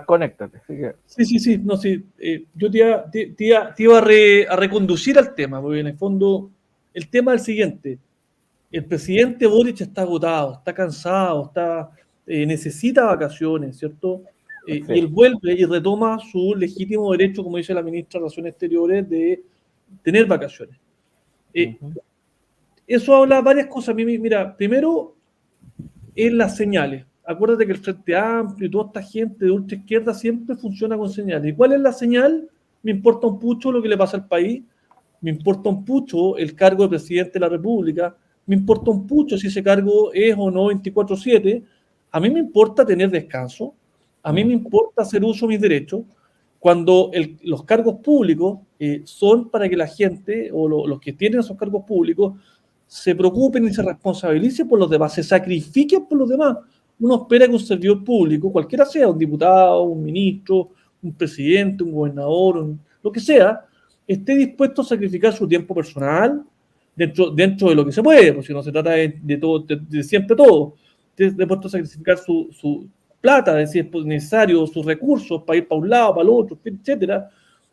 Conéctate. Sí. No, sí. Yo te iba a reconducir al tema, porque en el fondo el tema es el siguiente. El presidente Boric está agotado, está cansado, necesita vacaciones, ¿cierto? Sí. Y él vuelve y retoma su legítimo derecho, como dice la ministra de Relaciones Exteriores, de tener vacaciones. Eso habla de varias cosas. Mira, primero es las señales. Acuérdate que el Frente Amplio y toda esta gente de ultra izquierda siempre funciona con señales. ¿Y cuál es la señal? Me importa un pucho lo que le pasa al país, me importa un pucho el cargo de presidente de la República, me importa un pucho si ese cargo es o no 24/7, a mí me importa tener descanso, a mí me importa hacer uso de mis derechos, cuando los cargos públicos son para que la gente o los que tienen esos cargos públicos se preocupen y se responsabilicen por los demás, se sacrifiquen por los demás. Uno espera que un servidor público, cualquiera sea, un diputado, un ministro, un presidente, un gobernador, lo que sea, esté dispuesto a sacrificar su tiempo personal dentro de lo que se puede, porque si no se trata de todo, de siempre todo, esté dispuesto a sacrificar su plata, de si es necesario, sus recursos para ir para un lado, para el otro, etcétera,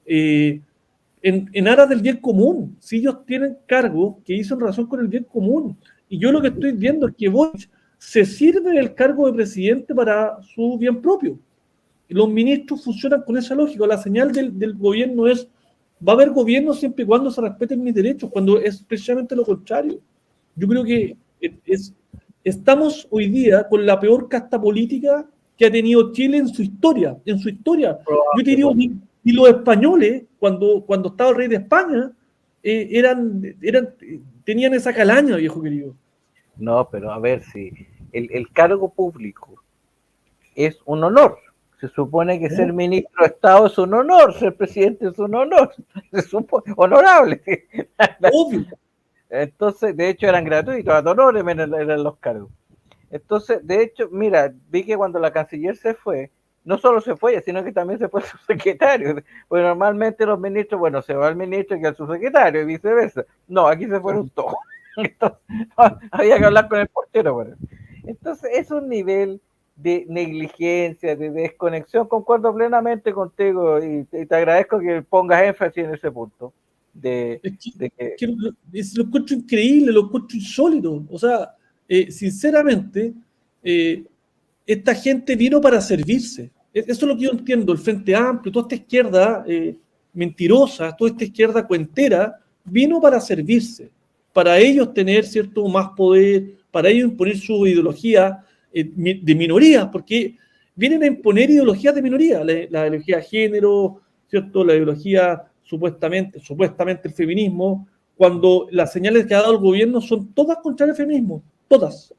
en aras del bien común. Si ellos tienen cargos que dicen relación con el bien común, y yo lo que estoy viendo es que Boric se sirve del cargo de presidente para su bien propio. Y los ministros funcionan con esa lógica. La señal del gobierno es: va a haber gobierno siempre y cuando se respeten mis derechos, cuando es precisamente lo contrario. Yo creo que estamos hoy día con la peor casta política que ha tenido Chile en su historia. Yo te digo, ni los españoles, cuando estaba el rey de España, tenían esa calaña, viejo querido. No, pero a ver, si el cargo público es un honor. Se supone que ser ministro de Estado es un honor, ser presidente es un honor. Se supone honorable. Obvio. Entonces, de hecho, eran gratuitos, ad honorem eran los cargos. Entonces, de hecho, mira, vi que cuando la canciller se fue, no solo se fue ella, sino que también se fue su secretario. Porque normalmente los ministros, bueno, se va el ministro y el subsecretario y viceversa. No, aquí se fueron todos. Entonces, había que hablar con el portero. Bueno. Entonces, es un nivel de negligencia, de desconexión. Concuerdo plenamente contigo y te agradezco que pongas énfasis en ese punto. Lo encuentro increíble, lo encuentro insólito. O sea, sinceramente, esta gente vino para servirse. Eso es lo que yo entiendo. El Frente Amplio, toda esta izquierda mentirosa, toda esta izquierda cuentera, vino para servirse, para ellos tener cierto más poder, para ellos imponer su ideología de minorías, porque vienen a imponer ideologías de minoría, la ideología de género, ¿cierto? La ideología supuestamente el feminismo, cuando las señales que ha dado el gobierno son todas contrarias al feminismo, todas.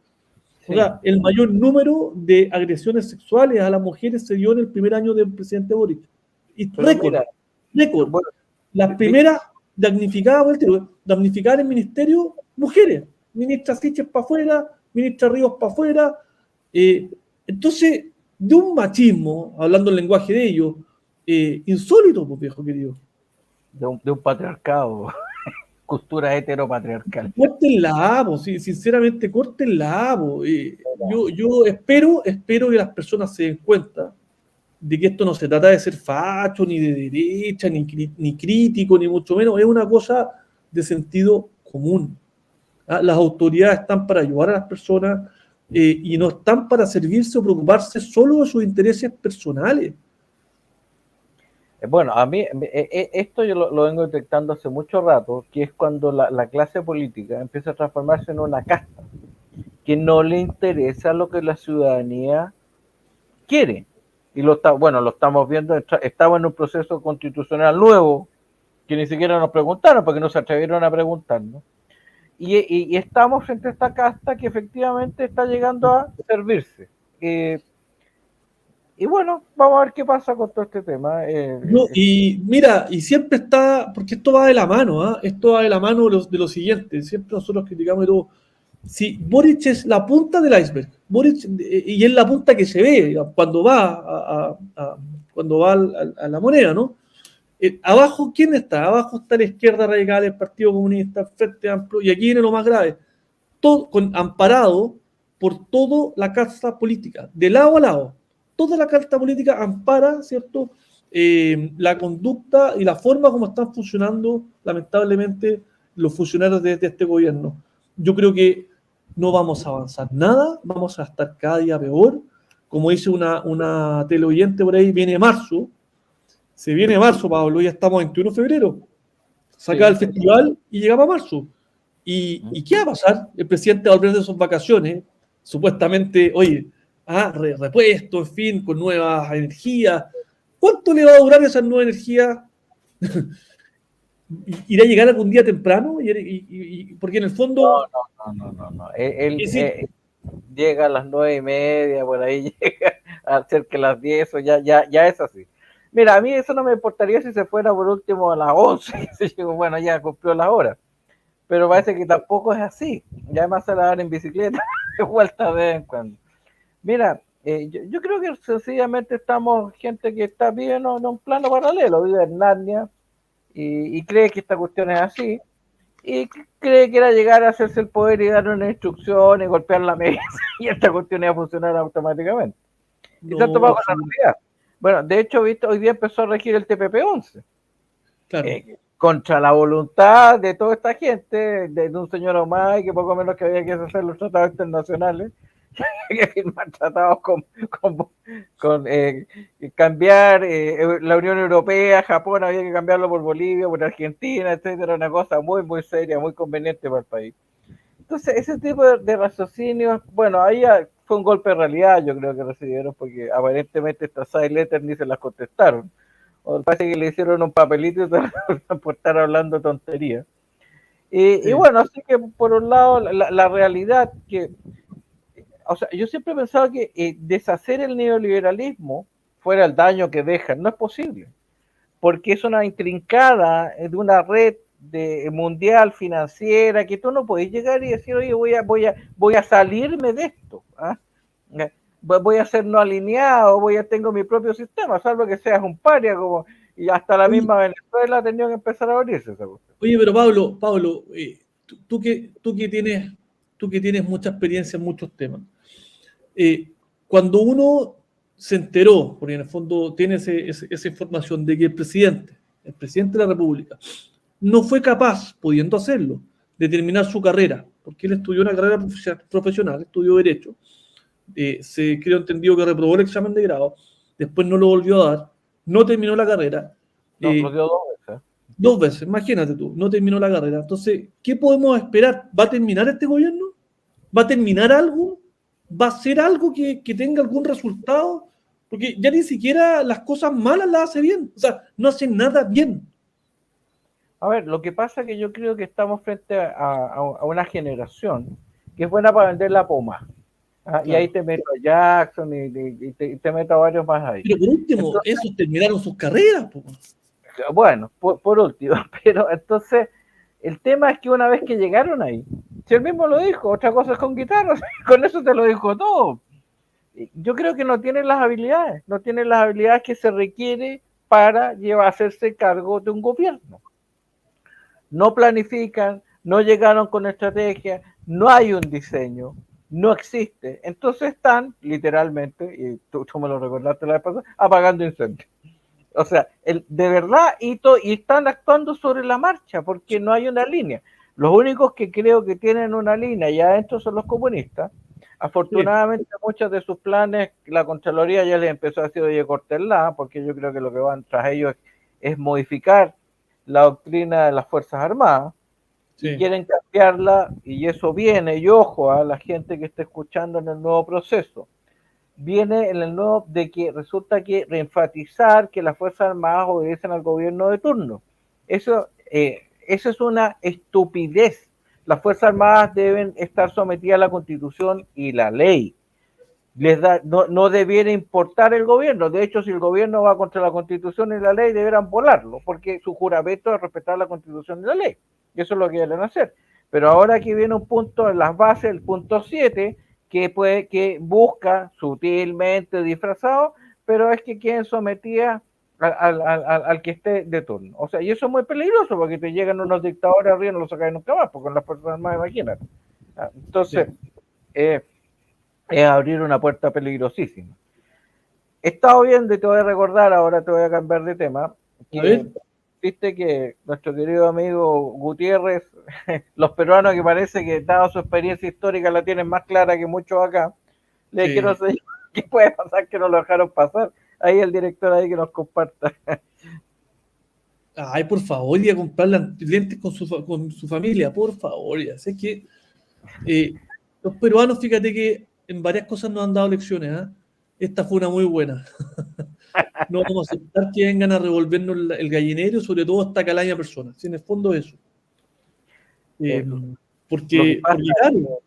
Sí. O sea, el mayor número de agresiones sexuales a las mujeres se dio en el primer año del presidente Boric. Y récord. Bueno, las primeras damnificadas en el ministerio, mujeres. Ministra Siches para afuera, ministra Ríos para afuera. Entonces, de un machismo, hablando el lenguaje de ellos, insólito, pues, viejo querido. De un patriarcado, costura heteropatriarcal. Córtenla, sinceramente, córtenla. Yo espero que las personas se den cuenta de que esto no se trata de ser facho, ni de derecha, ni crítico, ni mucho menos. Es una cosa de sentido común. Las autoridades están para ayudar a las personas y no están para servirse o preocuparse solo de sus intereses personales. Bueno, a mí esto yo lo vengo detectando hace mucho rato, que es cuando la clase política empieza a transformarse en una casta, que no le interesa lo que la ciudadanía quiere. Y lo estamos viendo, estamos en un proceso constitucional nuevo, que ni siquiera nos preguntaron, porque no se atrevieron a preguntarnos. Y estamos frente a esta casta que efectivamente está llegando a servirse. Y bueno, vamos a ver qué pasa con todo este tema. Y mira, y siempre está, porque esto va de la mano, esto va de la mano de lo siguiente, siempre nosotros criticamos todo. Si Boric es la punta del iceberg, y es la punta que se ve cuando va a la moneda, ¿no? Abajo, ¿quién está? Abajo está la izquierda radical, el Partido Comunista, el Frente Amplio, y aquí viene lo más grave, todo amparado por toda la casta política, de lado a lado. Toda la casta política ampara, ¿cierto?, la conducta y la forma como están funcionando, lamentablemente, los funcionarios de este gobierno. Yo creo que no vamos a avanzar nada, vamos a estar cada día peor. Como dice una teleoyente por ahí, viene marzo. Se viene marzo, Pablo, ya estamos a 21 de febrero. Se acaba el festival y llegamos a marzo. ¿Y qué va a pasar? El presidente va a volver de sus vacaciones, supuestamente, oye, repuesto, en fin, con nuevas energías. ¿Cuánto le va a durar esa nueva energía? ¿Irá a llegar algún día temprano? Porque en el fondo... No. Él llega a las 9:30, por ahí llega a cerca de las 10, o ya es así. Mira, a mí eso no me importaría si se fuera por último a las 11. Bueno, ya cumplió las horas. Pero parece que tampoco es así. Ya además se la dan en bicicleta, de vuelta de vez en cuando. Mira, yo creo que sencillamente estamos gente que está bien en un plano paralelo, vive en Narnia y cree que esta cuestión es así y cree que era llegar a hacerse el poder y dar una instrucción y golpear la mesa y esta cuestión iba a funcionar automáticamente. Y se ha tomado con la realidad. Bueno, de hecho, visto, hoy día empezó a regir el TPP-11. Claro. Contra la voluntad de toda esta gente, de un señor Omay, que poco menos que había que hacer los tratados internacionales, que firmar tratados con cambiar la Unión Europea, Japón había que cambiarlo por Bolivia, por Argentina, etcétera, una cosa muy, muy seria, muy conveniente para el país. Entonces, ese tipo de raciocinios, bueno, ahí fue un golpe de realidad, yo creo que recibieron, porque aparentemente estas side letters ni se las contestaron. O parece que le hicieron un papelito por estar hablando tonterías. Y bueno, así que por un lado, la realidad que, o sea, yo siempre he pensado que deshacer el neoliberalismo fuera el daño que dejan, no es posible, porque es una intrincada de una red mundial financiera que tú no podés llegar y decir, oye, voy a salirme de esto, voy a ser no alineado, tengo mi propio sistema, salvo que seas un paria, como, y hasta la misma Venezuela ha tenido que empezar a abrirse esa cuestión. Oye, pero Pablo, tú que tienes mucha experiencia en muchos temas, cuando uno se enteró, porque en el fondo tiene esa información de que el presidente de la República no fue capaz, pudiendo hacerlo, de terminar su carrera, porque él estudió una carrera profesional, estudió Derecho, creo entendido que reprobó el examen de grado, después no lo volvió a dar, no terminó la carrera. No, lo dio 2 veces. 2 veces, imagínate tú, no terminó la carrera. Entonces, ¿qué podemos esperar? ¿Va a terminar este gobierno? ¿Va a terminar algo? ¿Va a ser algo que tenga algún resultado? Porque ya ni siquiera las cosas malas las hace bien. O sea, no hace nada bien. A ver, lo que pasa es que yo creo que estamos frente a una generación que es buena para vender la poma. Claro. Y ahí te meto a Jackson y te meto a varios más ahí. Pero por último, entonces, esos terminaron sus carreras. Bueno, por último. Pero entonces, el tema es que una vez que llegaron ahí, si él mismo lo dijo, otra cosa es con guitarras, con eso te lo dijo todo. Yo creo que no tienen las habilidades que se requiere para hacerse cargo de un gobierno. No planifican, no llegaron con estrategia, no hay un diseño, no existe. Entonces están, literalmente, y tú me lo recordaste la vez pasada, apagando incendios. O sea, de verdad, y están actuando sobre la marcha, porque no hay una línea. Los únicos que creo que tienen una línea y adentro son los comunistas. Afortunadamente, muchos de sus planes, la Contraloría ya les empezó a decir, oye, córtenla, porque yo creo que lo que van tras ellos es modificar la doctrina de las Fuerzas Armadas. Sí. Y quieren cambiarla, y eso viene, y ojo a la gente que está escuchando en el nuevo proceso, viene en el nuevo de que resulta que reenfatizar que las Fuerzas Armadas obedecen al gobierno de turno. Eso es una estupidez. Las Fuerzas Armadas deben estar sometidas a la Constitución y la ley. No debiera importar el gobierno. De hecho, si el gobierno va contra la Constitución y la ley, deberán volarlo, porque su juramento es respetar la Constitución y la ley. Y eso es lo que deben hacer. Pero ahora aquí viene un punto en las bases, el punto 7, que busca sutilmente disfrazado, pero es que queden sometidas al que esté de turno. O sea, y eso es muy peligroso, porque te llegan unos dictadores arriba y no los sacan nunca más, porque con las Fuerzas Armadas, imagínate. Entonces, es abrir una puerta peligrosísima. He estado viendo, y te voy a recordar, ahora te voy a cambiar de tema, que viste que nuestro querido amigo Gutiérrez, los peruanos que parece que dado su experiencia histórica la tienen más clara que muchos acá, le Sí. quiero decir qué puede pasar que no lo dejaron pasar. Ahí el director ahí que nos comparta. Ay, por favor, y a comprar lentes con su familia, por favor. Ya sé que los peruanos, fíjate que en varias cosas nos han dado lecciones. Esta fue una muy buena. No vamos a aceptar que vengan a revolvernos el gallinero, sobre todo esta calaña persona. Si en el fondo eso. Porque claro,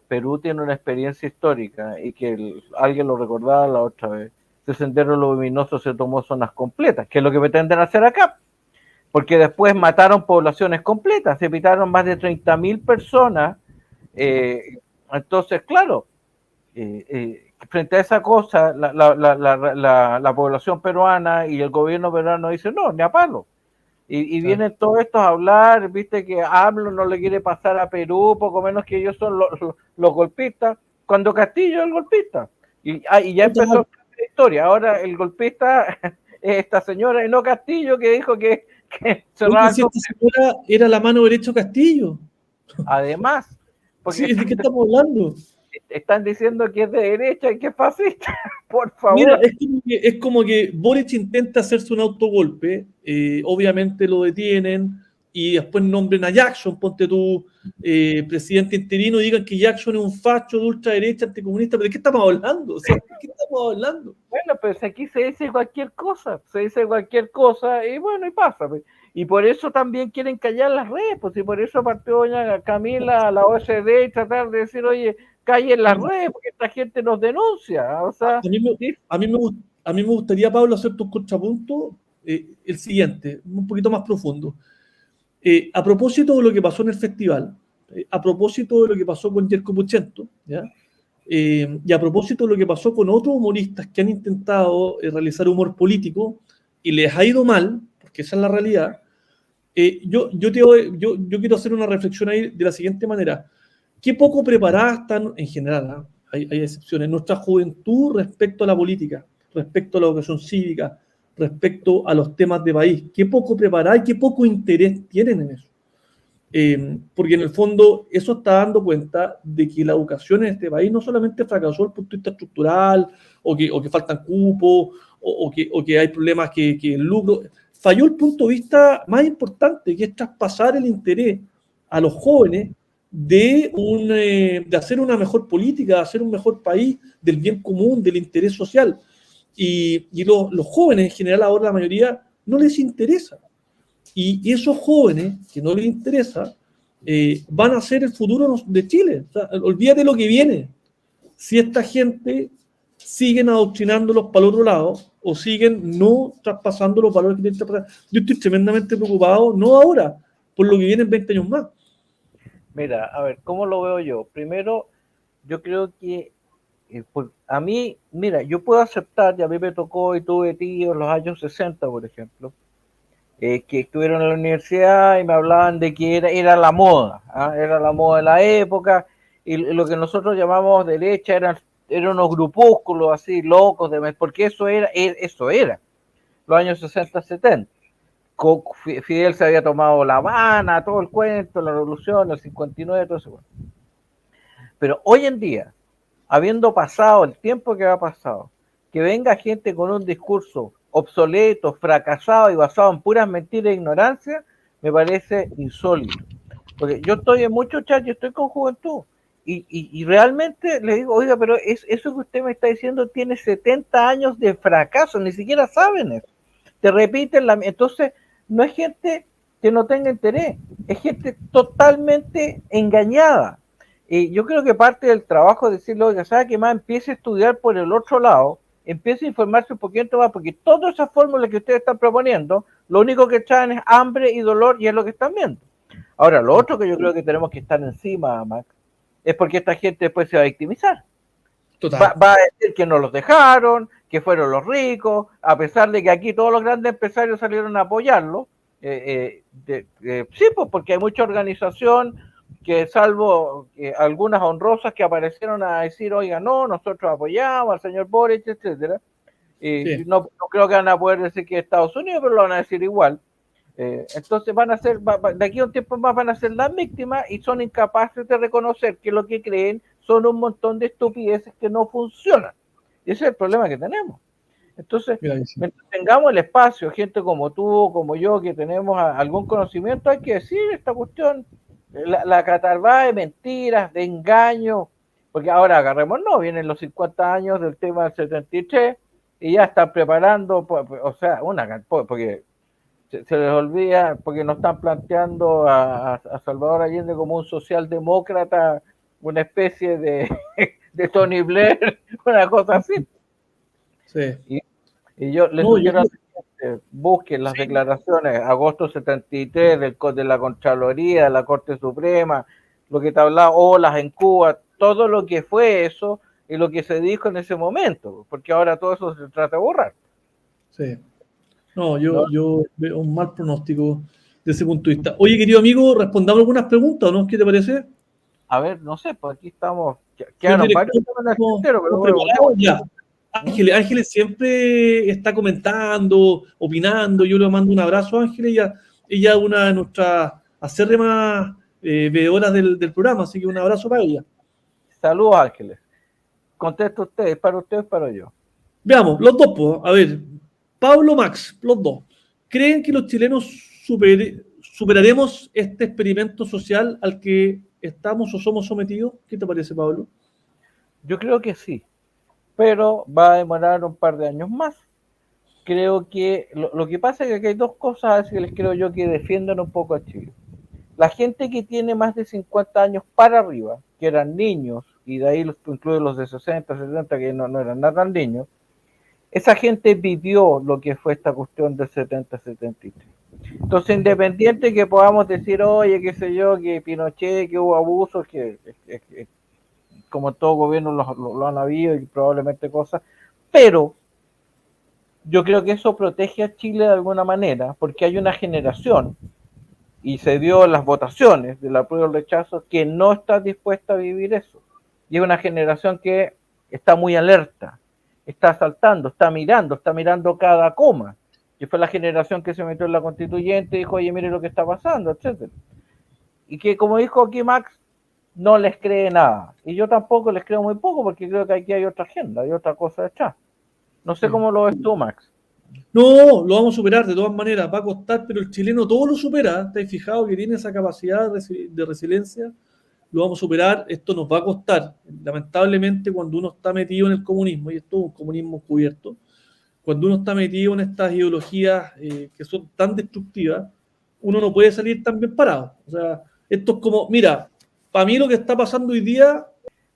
Perú tiene una experiencia histórica y que alguien lo recordaba la otra vez. Ese sendero luminoso se tomó zonas completas, que es lo que pretenden hacer acá. Porque después mataron poblaciones completas, se pitaron más de 30.000 personas. Entonces, claro, frente a esa cosa, la población peruana y el gobierno peruano dicen, no, ni a palo. Y vienen todos estos a hablar, viste que AMLO no le quiere pasar a Perú, poco menos que ellos son los golpistas, cuando Castillo es el golpista. Y ya empezó la historia, ahora el golpista es esta señora y no Castillo, que dijo que cerraba. Si esta señora era la mano derecha de Castillo. Además, porque sí, ¿de qué estamos hablando? Están diciendo que es de derecha y que es fascista. Por favor. Mira, es como que Boric intenta hacerse un autogolpe, obviamente lo detienen y después nombren a Jackson, ponte tú, presidente interino, y digan que Jackson es un facho de ultraderecha, anticomunista, pero ¿de qué estamos hablando? O sea, ¿de qué estamos hablando? Bueno, pues aquí se dice cualquier cosa y bueno, y pasa. Pues. Y por eso también quieren callar las redes, pues, y por eso partió doña Camila a la OSD y tratar de decir, oye, callen las redes, porque esta gente nos denuncia. O sea, a mí me gustaría, Pablo, hacer tu contrapunto, el siguiente, un poquito más profundo. A propósito de lo que pasó en el festival, a propósito de lo que pasó con Jerko Puchento, ¿ya? Y a propósito de lo que pasó con otros humoristas que han intentado realizar humor político y les ha ido mal, porque esa es la realidad, yo quiero hacer una reflexión ahí de la siguiente manera. Qué poco preparada están, en general, hay excepciones, nuestra juventud respecto a la política, respecto a la educación cívica, respecto a los temas de país. Qué poco preparada y qué poco interés tienen en eso. Porque en el fondo eso está dando cuenta de que la educación en este país no solamente fracasó desde el punto de vista estructural, o que faltan cupos, o que hay problemas que el lucro. Falló el punto de vista más importante, que es traspasar el interés a los jóvenes de hacer una mejor política, de hacer un mejor país, del bien común, del interés social. Y los jóvenes, en general, ahora la mayoría, no les interesa. Y esos jóvenes que no les interesa van a ser el futuro de Chile. O sea, olvídate lo que viene. Si esta gente siguen adoctrinándolos para el otro lado o siguen no traspasando los valores que tienen que traspasar. Yo estoy tremendamente preocupado, no ahora, por lo que viene en 20 años más. Mira, a ver, ¿cómo lo veo yo? Primero, yo creo que a mí, mira, yo puedo aceptar, y a mí me tocó y tuve tíos en los años 60, por ejemplo, que estuvieron en la universidad y me hablaban de que era la moda, era la moda de la época, y lo que nosotros llamamos derecha eran unos grupúsculos así locos, porque eso era, los años 60, 70. Fidel se había tomado La Habana, todo el cuento, la revolución, el 59, todo eso. Pero hoy en día, habiendo pasado el tiempo que ha pasado, que venga gente con un discurso obsoleto, fracasado y basado en puras mentiras e ignorancia, me parece insólito. Porque yo estoy en muchos chats, yo estoy con juventud, y realmente le digo, oiga, pero eso que usted me está diciendo tiene 70 años de fracaso, ni siquiera saben eso. Te repiten entonces no es gente que no tenga interés, es gente totalmente engañada. Y yo creo que parte del trabajo es decirle, oiga, ¿sabe qué más? Empiece a estudiar por el otro lado, empiece a informarse un poquito más, porque todas esas fórmulas que ustedes están proponiendo, lo único que traen es hambre y dolor, y es lo que están viendo. Ahora, lo otro que yo creo que tenemos que estar encima, Max, es porque esta gente después se va a victimizar. Va a decir que no los dejaron, que fueron los ricos, a pesar de que aquí todos los grandes empresarios salieron a apoyarlo. Sí, pues porque hay mucha organización, que salvo algunas honrosas que aparecieron a decir, oiga, no, nosotros apoyamos al señor Boric, etcétera. Sí. No creo que van a poder decir que Estados Unidos, pero lo van a decir igual. Entonces van a ser, de aquí a un tiempo más van a ser las víctimas y son incapaces de reconocer que lo que creen son un montón de estupideces que no funcionan. Y ese es el problema que tenemos. Entonces, mientras tengamos el espacio, gente como tú, como yo, que tenemos algún conocimiento, hay que decir esta cuestión, la catarrada de mentiras, de engaños, porque ahora agarremos, no, vienen los 50 años del tema del 73 y ya están preparando, o sea, porque se les olvida, porque no están planteando a Salvador Allende como un socialdemócrata, una especie de Tony Blair, una cosa así. Sí. Y yo les sugiero a la gente, busquen las declaraciones, agosto 73, de la Contraloría, de la Corte Suprema, lo que te hablaba, olas en Cuba, todo lo que fue eso y lo que se dijo en ese momento, porque ahora todo eso se trata de borrar. Sí. No, yo veo un mal pronóstico de ese punto de vista. Oye, querido amigo, respondamos algunas preguntas, ¿no? ¿Qué te parece? A ver, no sé, pues aquí estamos, quedaron varios temas en el tintero, pero bueno, ya. Ángeles siempre está comentando, opinando. Yo le mando un abrazo a Ángeles. Ella es una de nuestras acérrimas veedoras del programa, así que un abrazo para ella. Saludos, Ángeles. Contesto ustedes, para ustedes, para yo. Veamos, los dos, pues. A ver, Pablo, Max, los dos. ¿Creen que los chilenos superaremos este experimento social al que estamos o somos sometidos? ¿Qué te parece, Pablo? Yo creo que sí, pero va a demorar un par de años más. Creo que lo que pasa es que aquí hay dos cosas que les creo yo que defienden un poco a Chile. La gente que tiene más de 50 años para arriba, que eran niños, y de ahí incluye los de 60, 70, que no eran nada tan niños, esa gente vivió lo que fue esta cuestión del 70-73. Entonces, independiente que podamos decir, oye, qué sé yo, que Pinochet, que hubo abusos, que como todo gobierno lo han habido y probablemente cosas, pero yo creo que eso protege a Chile de alguna manera, porque hay una generación, y se dio en las votaciones del apruebo y el rechazo, que no está dispuesta a vivir eso. Y es una generación que está muy alerta, está saltando, está mirando cada coma. Y fue la generación que se metió en la constituyente y dijo, oye, mire lo que está pasando, etcétera. Y que, como dijo aquí Max, no les cree nada. Y yo tampoco les creo muy poco, porque creo que aquí hay otra agenda, hay otra cosa detrás. No sé cómo lo ves tú, Max. No, lo vamos a superar de todas maneras, va a costar, pero el chileno todo lo supera. ¿Te has fijado que tiene esa capacidad de resiliencia? Lo vamos a superar, esto nos va a costar. Lamentablemente, cuando uno está metido en el comunismo, y esto es un comunismo cubierto, cuando uno está metido en estas ideologías que son tan destructivas, uno no puede salir tan bien parado. O sea, esto es como, mira, para mí lo que está pasando hoy día...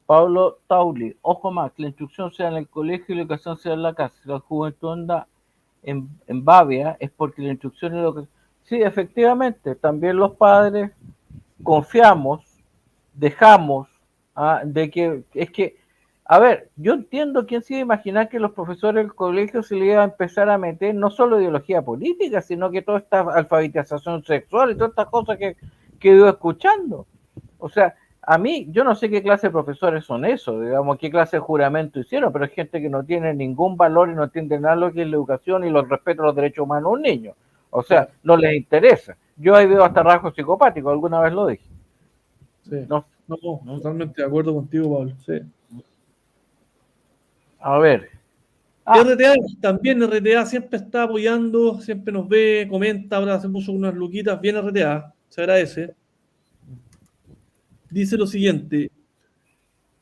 Pablo Tauli, ojo Max, la instrucción sea en el colegio y la educación sea en la casa. Si la juventud anda en babia, es porque la instrucción y la educación... Sí, efectivamente, también los padres confiamos, dejamos, de que, es que, a ver, yo entiendo quién se iba a imaginar que los profesores del colegio se le iba a empezar a meter no solo ideología política, sino que toda esta alfabetización sexual y todas estas cosas que he ido escuchando. O sea, a mí, yo no sé qué clase de profesores son esos, digamos, qué clase de juramento hicieron, pero hay gente que no tiene ningún valor y no entiende nada lo que es la educación y los respeto a los derechos humanos de un niño. O sea, no les interesa. Yo ahí veo hasta rasgos psicopáticos, alguna vez lo dije. Sí, no, totalmente de acuerdo contigo, Pablo. Sí. A ver. RTA, también RTA siempre está apoyando, siempre nos ve, comenta, ahora se puso unas luquitas, bien RTA, se agradece. Dice lo siguiente: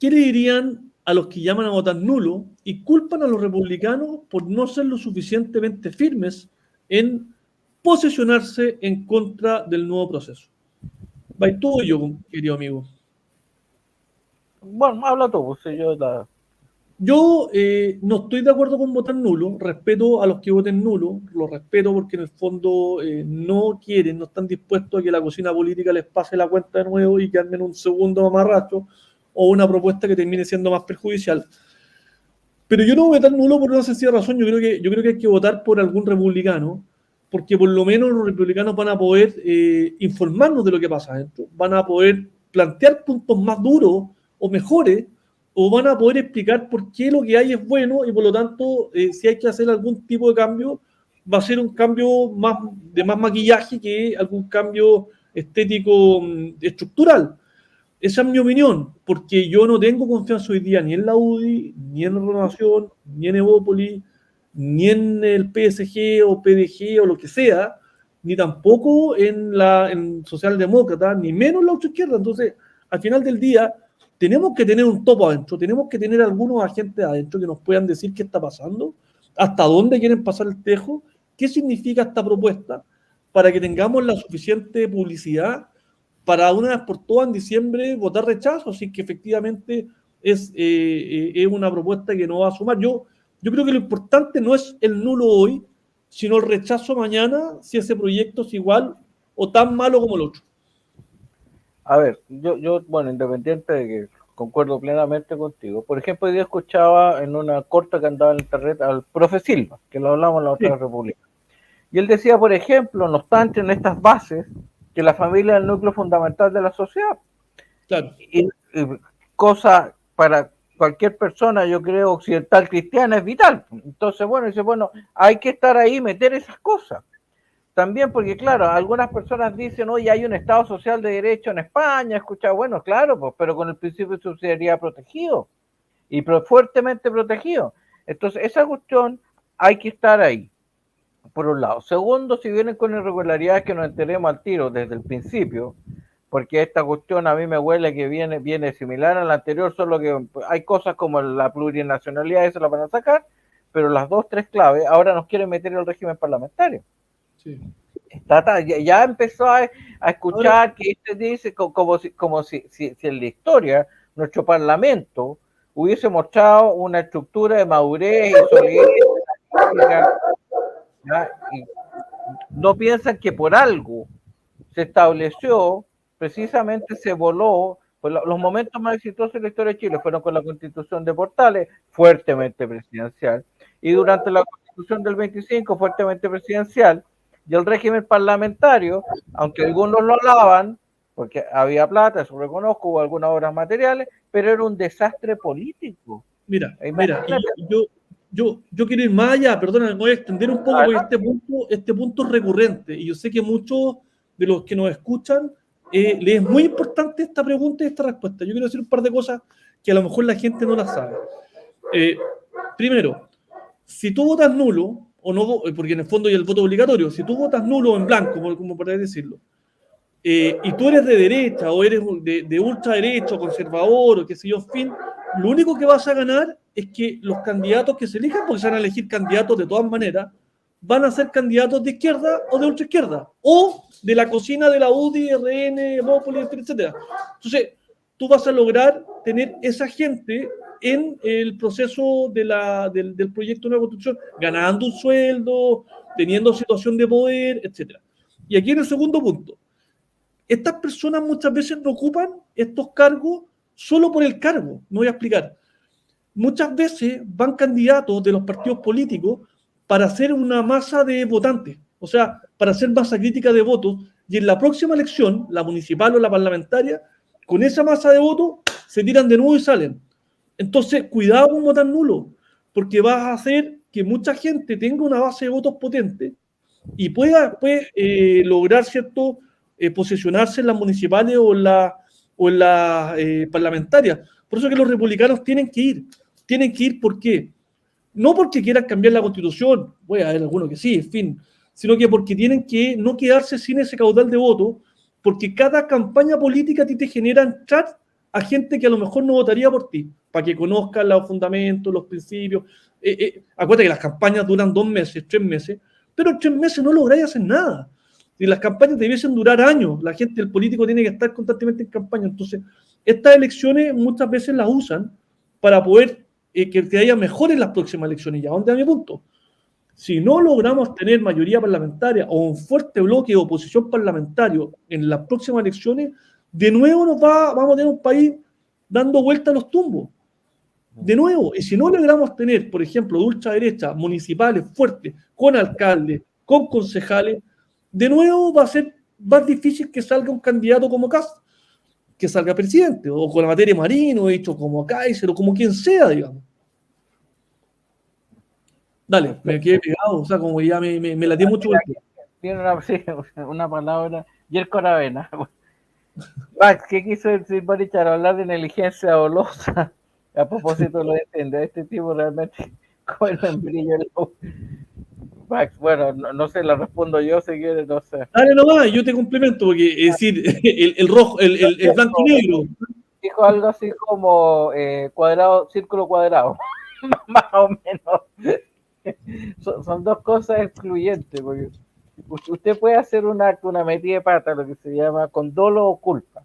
¿qué le dirían a los que llaman a votar nulo y culpan a los republicanos por no ser lo suficientemente firmes en posicionarse en contra del nuevo proceso? ¿Vais tú o yo, querido amigo? Bueno, habla tú, pues Yo no estoy de acuerdo con votar nulo, respeto a los que voten nulo, lo respeto porque en el fondo no quieren, no están dispuestos a que la cocina política les pase la cuenta de nuevo y que armen un segundo mamarracho o una propuesta que termine siendo más perjudicial. Pero yo no voy a votar nulo por una sencilla razón. Yo creo que hay que votar por algún republicano, porque por lo menos los republicanos van a poder informarnos de lo que pasa adentro, van a poder plantear puntos más duros o mejores, o van a poder explicar por qué lo que hay es bueno y por lo tanto, si hay que hacer algún tipo de cambio, va a ser un cambio de más maquillaje que algún cambio estético estructural. Esa es mi opinión, porque yo no tengo confianza hoy día ni en la UDI, ni en Renovación, ni en Evópolis, ni en el PSG o PDG o lo que sea, ni tampoco en Socialdemócrata, ni menos en la ultraizquierda. Entonces, al final del día, tenemos que tener un topo adentro, tenemos que tener algunos agentes adentro que nos puedan decir qué está pasando, hasta dónde quieren pasar el tejo, qué significa esta propuesta, para que tengamos la suficiente publicidad para una vez por todas en diciembre votar rechazo, así que efectivamente es una propuesta que no va a sumar. Yo creo que lo importante no es el nulo hoy, sino el rechazo mañana, si ese proyecto es igual o tan malo como el otro. A ver, bueno, independiente de que concuerdo plenamente contigo, por ejemplo, hoy día escuchaba en una corta que andaba en internet al profe Silva, que lo hablamos en la otra república, y él decía, por ejemplo, no obstante en estas bases, que la familia es el núcleo fundamental de la sociedad. Claro. Y cosa para cualquier persona, yo creo, occidental cristiana es vital. Entonces, bueno, dice, bueno, hay que estar ahí, meter esas cosas. También porque, claro, algunas personas dicen, oye, hay un Estado social de derecho en España, escucha, bueno, claro, pues, pero con el principio de subsidiariedad protegido y fuertemente protegido. Entonces, esa cuestión hay que estar ahí, por un lado. Segundo, si vienen con irregularidades que nos enteremos al tiro desde el principio, porque esta cuestión a mí me huele que viene similar a la anterior, solo que hay cosas como la plurinacionalidad, eso la van a sacar, pero las 2, 3 claves, ahora nos quieren meter el régimen parlamentario. Sí. Ya empezó a escuchar ahora, que este dice como si en la historia nuestro parlamento hubiese mostrado una estructura de madurez y solidez, y no piensan que por algo se estableció, precisamente se voló, pues los momentos más exitosos de la historia de Chile fueron con la Constitución de Portales, fuertemente presidencial, y durante la Constitución del 25, fuertemente presidencial, y el régimen parlamentario, aunque algunos lo alaban, porque había plata, eso reconozco, hubo algunas obras materiales, pero era un desastre político. Mira, yo quiero ir más allá, perdona, me voy a extender un poco porque este punto es recurrente, y yo sé que muchos de los que nos escuchan les es muy importante esta pregunta y esta respuesta. Yo quiero decir un par de cosas que a lo mejor la gente no las sabe. Primero, si tú votas nulo, o no, porque en el fondo hay el voto obligatorio, si tú votas nulo o en blanco, como podría decirlo, y tú eres de derecha o eres de ultraderecha o conservador o qué sé yo, en fin, lo único que vas a ganar es que los candidatos que se elijan, porque se van a elegir candidatos de todas maneras, van a ser candidatos de izquierda o de ultraizquierda, o de la cocina de la UDI, RN, Evópolis, etc. Entonces, tú vas a lograr tener esa gente en el proceso del proyecto de nueva construcción, ganando un sueldo, teniendo situación de poder, etc. Y aquí en el segundo punto, estas personas muchas veces no ocupan estos cargos solo por el cargo. Me voy a explicar. Muchas veces van candidatos de los partidos políticos para hacer una masa de votantes, o sea, para hacer masa crítica de votos, y en la próxima elección, la municipal o la parlamentaria, con esa masa de votos se tiran de nuevo y salen. Entonces, cuidado con votar nulo, porque vas a hacer que mucha gente tenga una base de votos potente y pueda lograr, ¿cierto?, posicionarse en las municipales o en las parlamentarias. Por eso que los republicanos tienen que ir, ¿por qué? No porque quieran cambiar la Constitución, voy a ver algunos que sí, en fin, sino que porque tienen que no quedarse sin ese caudal de votos, porque cada campaña política a ti te genera entrar a gente que a lo mejor no votaría por ti, para que conozcan los fundamentos, los principios. Acuérdate que las campañas duran 2 meses, 3 meses, pero en 3 meses no lográis hacer nada. Si las campañas debiesen durar años, la gente, el político tiene que estar constantemente en campaña. Entonces, estas elecciones muchas veces las usan para poder que haya mejor en las próximas elecciones. ¿Y a dónde va mi punto? Si no logramos tener mayoría parlamentaria o un fuerte bloque de oposición parlamentario en las próximas elecciones, de nuevo vamos a tener un país dando vuelta a los tumbos. De nuevo, y si no logramos tener, por ejemplo, de ultraderecha, municipales fuertes, con alcaldes, con concejales, de nuevo va a ser más difícil que salga un candidato como Kast. que salga presidente, o con la materia Marino, hecho como Kaiser, o como quien sea, digamos. Dale, me quedé pegado, o sea, como ya me latí mucho con el tema. Tiene sí, una palabra, Yerko Aravena. Max, ¿qué quiso decir Boric al hablar de negligencia dolosa? A propósito, lo entiende, este tipo realmente como el membrillo. Max, bueno, no sé, la respondo yo si quieres, no sé. Dale nomás, yo te complemento, porque es decir, el rojo, el blanco y negro. Dijo algo así como cuadrado, círculo cuadrado, más o menos. Son dos cosas excluyentes, porque usted puede hacer un acto, una metida de pata, lo que se llama con dolo o culpa.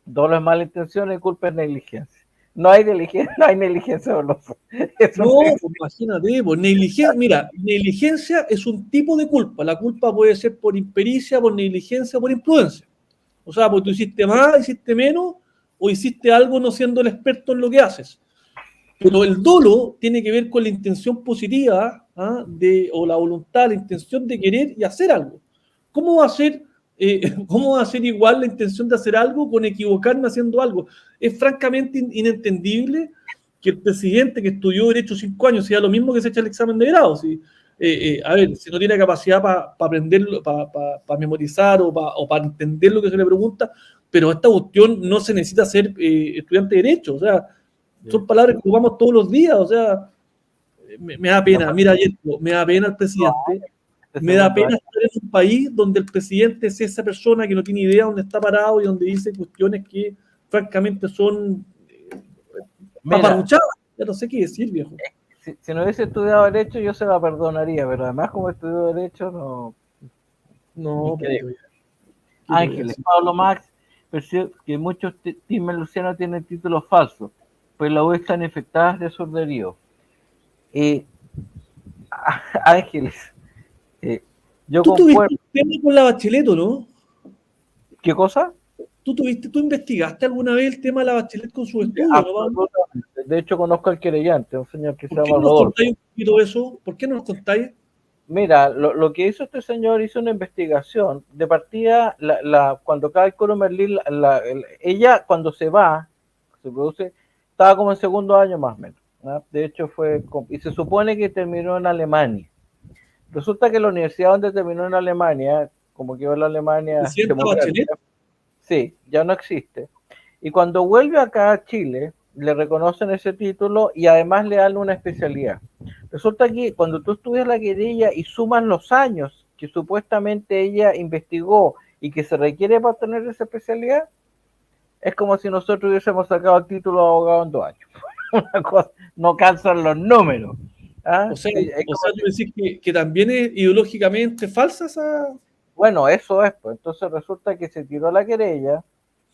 Dolo es mala intención y culpa es negligencia. No hay negligencia dolosa. No, pues imagínate, pues, mira, negligencia es un tipo de culpa. La culpa puede ser por impericia, por negligencia, por imprudencia. O sea, pues tú hiciste más, hiciste menos, o hiciste algo no siendo el experto en lo que haces. Pero el dolo tiene que ver con la intención positiva, ¿ah? O la voluntad, la intención de querer y hacer algo. ¿Cómo va a ser igual la intención de hacer algo con equivocarme haciendo algo? Es francamente inentendible que el presidente que estudió Derecho 5 años sea lo mismo que se echa el examen de grado. ¿Sí? A ver, si no tiene capacidad para aprenderlo, para memorizar o para entender lo que se le pregunta, pero esta cuestión no se necesita ser estudiante de Derecho. O sea, son palabras que ocupamos todos los días. O sea, me da pena. Mira, me da pena el presidente. Me da pena estar en un país donde el presidente es esa persona que no tiene idea dónde está parado y donde dice cuestiones que francamente son paparruchadas. Ya no sé qué decir, viejo. Si no hubiese estudiado Derecho, yo se la perdonaría, pero además, como estudió Derecho, no. No, Ángeles, Pablo Max, percibe que muchos times Luciano tienen títulos falsos, pues la U están infectadas de sorderío. Ángeles, yo ¿Tú concuerdo. tuviste un tema con la Bachelet, no? ¿Qué cosa? ¿Tú investigaste alguna vez el tema de la Bachelet con su estudio? Absolutamente. De hecho, conozco al querellante, un señor que se llama Rodolfo. ¿Por qué nos contáis un poquito eso? ¿Por qué no nos contáis? Mira, lo que hizo este señor, hizo una investigación. De partida, cuando cae el Coro Merlín, ella cuando se va, se produce, estaba como en segundo año más o menos, ¿no? De hecho y se supone que terminó en Alemania. Resulta que la universidad donde terminó en Alemania, como que iba a la Alemania democrática, sí, ya no existe. Y cuando vuelve acá a Chile, le reconocen ese título y además le dan una especialidad. Resulta que cuando tú estudias la querella y sumas los años que supuestamente ella investigó y que se requiere para tener esa especialidad, es como si nosotros hubiésemos sacado el título de abogado en 2 años. Una cosa, no calzan los números. ¿Ah? O sea, tú decís que también es ideológicamente falsa esa... Bueno, eso es, pues. Entonces resulta que se tiró la querella,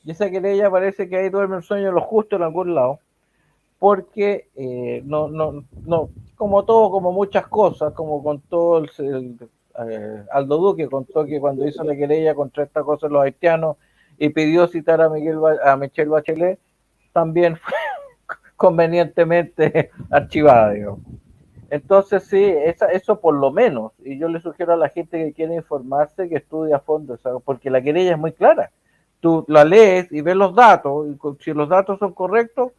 y esa querella parece que ahí duerme el sueño de los justos en algún lado, porque no, como todo, como muchas cosas, como contó Aldo Duque, contó que cuando hizo la querella contra esta cosa los haitianos y pidió citar a Michelle Bachelet, también fue convenientemente archivada, digamos. Entonces sí, eso por lo menos, y yo le sugiero a la gente que quiere informarse que estudie a fondo, ¿sabes? Porque la querella es muy clara. Tú la lees y ves los datos, y si los datos son correctos,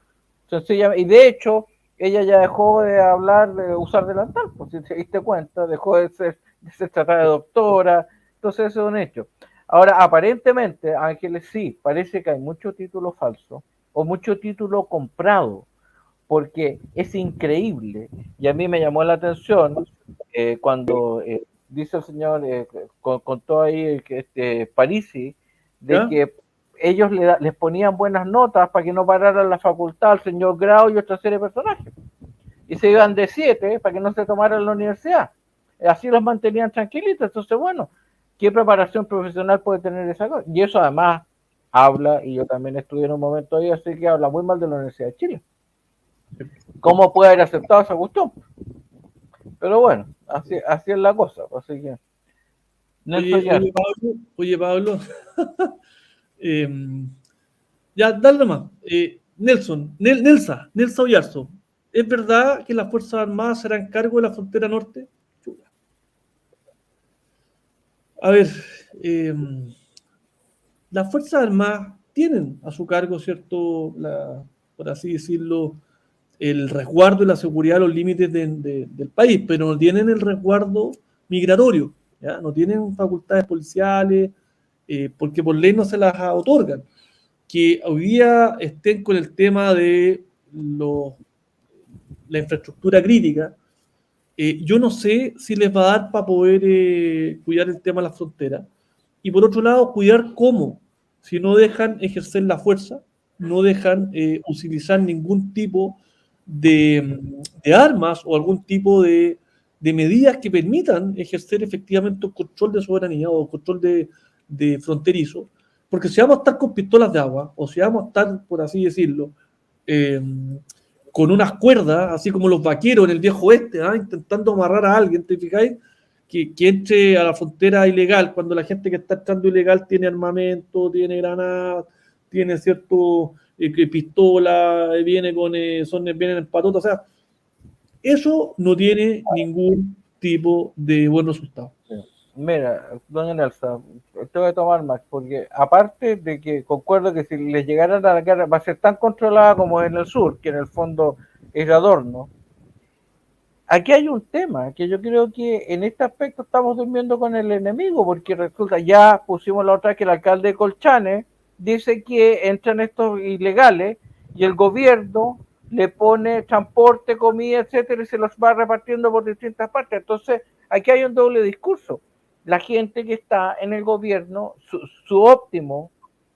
sencillamente, y de hecho, ella ya dejó de hablar de usar delantal, pues si te diste cuenta, dejó de ser tratada de doctora, entonces eso es un hecho. Ahora, aparentemente, Ángeles, sí, parece que hay mucho título falso o mucho título comprado, porque es increíble, y a mí me llamó la atención cuando dice el señor, contó ahí Parisi, de que ellos les ponían buenas notas para que no pararan la facultad al señor Grau y otra serie de personajes, y se iban de 7 para que no se tomaran la universidad, así los mantenían tranquilitos. Entonces, bueno, ¿qué preparación profesional puede tener esa cosa? Y eso además habla, y yo también estudié en un momento ahí, así que habla muy mal de la Universidad de Chile. ¿Cómo puede haber aceptado esa cuestión? Pero bueno, así es la cosa. Así que. Oye, Pablo. Ya, dale nomás. Nelsa Oyarzo. ¿Es verdad que las Fuerzas Armadas se harán cargo de la frontera norte? A ver, las Fuerzas Armadas tienen a su cargo, ¿cierto? Por así decirlo, el resguardo y la seguridad de los límites del país, pero no tienen el resguardo migratorio, ¿ya? No tienen facultades policiales, porque por ley no se las otorgan. Que hoy día estén con el tema de la infraestructura crítica, yo no sé si les va a dar para poder cuidar el tema de la frontera. Y por otro lado, cuidar cómo, si no dejan ejercer la fuerza, no dejan utilizar ningún tipo de armas o algún tipo de medidas que permitan ejercer efectivamente un control de soberanía o control de fronterizo, porque si vamos a estar con pistolas de agua o si vamos a estar, por así decirlo, con unas cuerdas, así como los vaqueros en el viejo oeste, intentando amarrar a alguien, ¿te fijáis? Que entre a la frontera ilegal, cuando la gente que está entrando ilegal tiene armamento, tiene granadas, tiene cierto pistola, vienen en patota, o sea, eso no tiene ningún tipo de buen resultado. Mira, doña Nelsa, te voy a tomar más, porque aparte de que concuerdo que si les llegaran a la guerra va a ser tan controlada como en el sur, que en el fondo es de adorno. Aquí hay un tema, que yo creo que en este aspecto estamos durmiendo con el enemigo, porque resulta, ya pusimos la otra que el alcalde de Colchane dice que entran estos ilegales y el gobierno le pone transporte, comida, etcétera, y se los va repartiendo por distintas partes. Entonces, aquí hay un doble discurso. La gente que está en el gobierno, su óptimo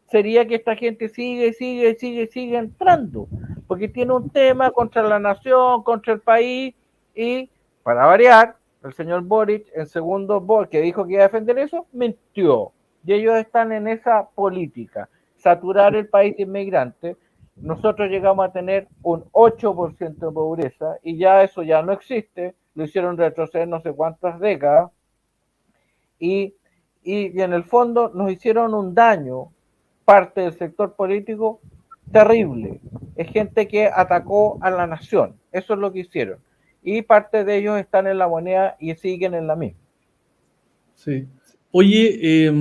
sería que esta gente sigue entrando, porque tiene un tema contra la nación, contra el país, y para variar, el señor Boric, en segundo que dijo que iba a defender eso, mintió. Y ellos están en esa política, saturar el país de inmigrantes. Nosotros llegamos a tener un 8% de pobreza y ya eso ya no existe, lo hicieron retroceder no sé cuántas décadas y en el fondo nos hicieron un daño, parte del sector político, terrible. Es gente que atacó a la nación, eso es lo que hicieron. Y parte de ellos están en la moneda y siguen en la misma. Sí. Oye,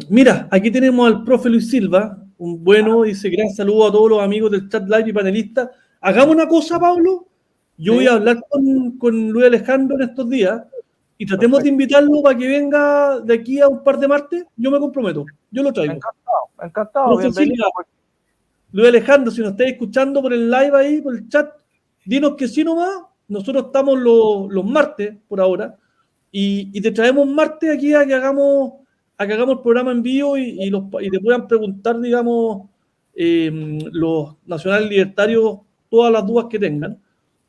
mira, aquí tenemos al profe Luis Silva, un bueno, dice gran saludo a todos los amigos del chat live y panelistas. Hagamos una cosa, Pablo, yo voy a hablar con Luis Alejandro en estos días y tratemos de invitarlo para que venga de aquí a un par de martes. Yo me comprometo, yo lo traigo. Encantado, No sé bienvenido. Luis Alejandro, si nos estáis escuchando por el live ahí, por el chat, dinos que sí nomás. Nosotros estamos los martes por ahora y te traemos martes aquí a que hagamos el programa en vivo y te puedan preguntar, digamos, los nacionales libertarios todas las dudas que tengan.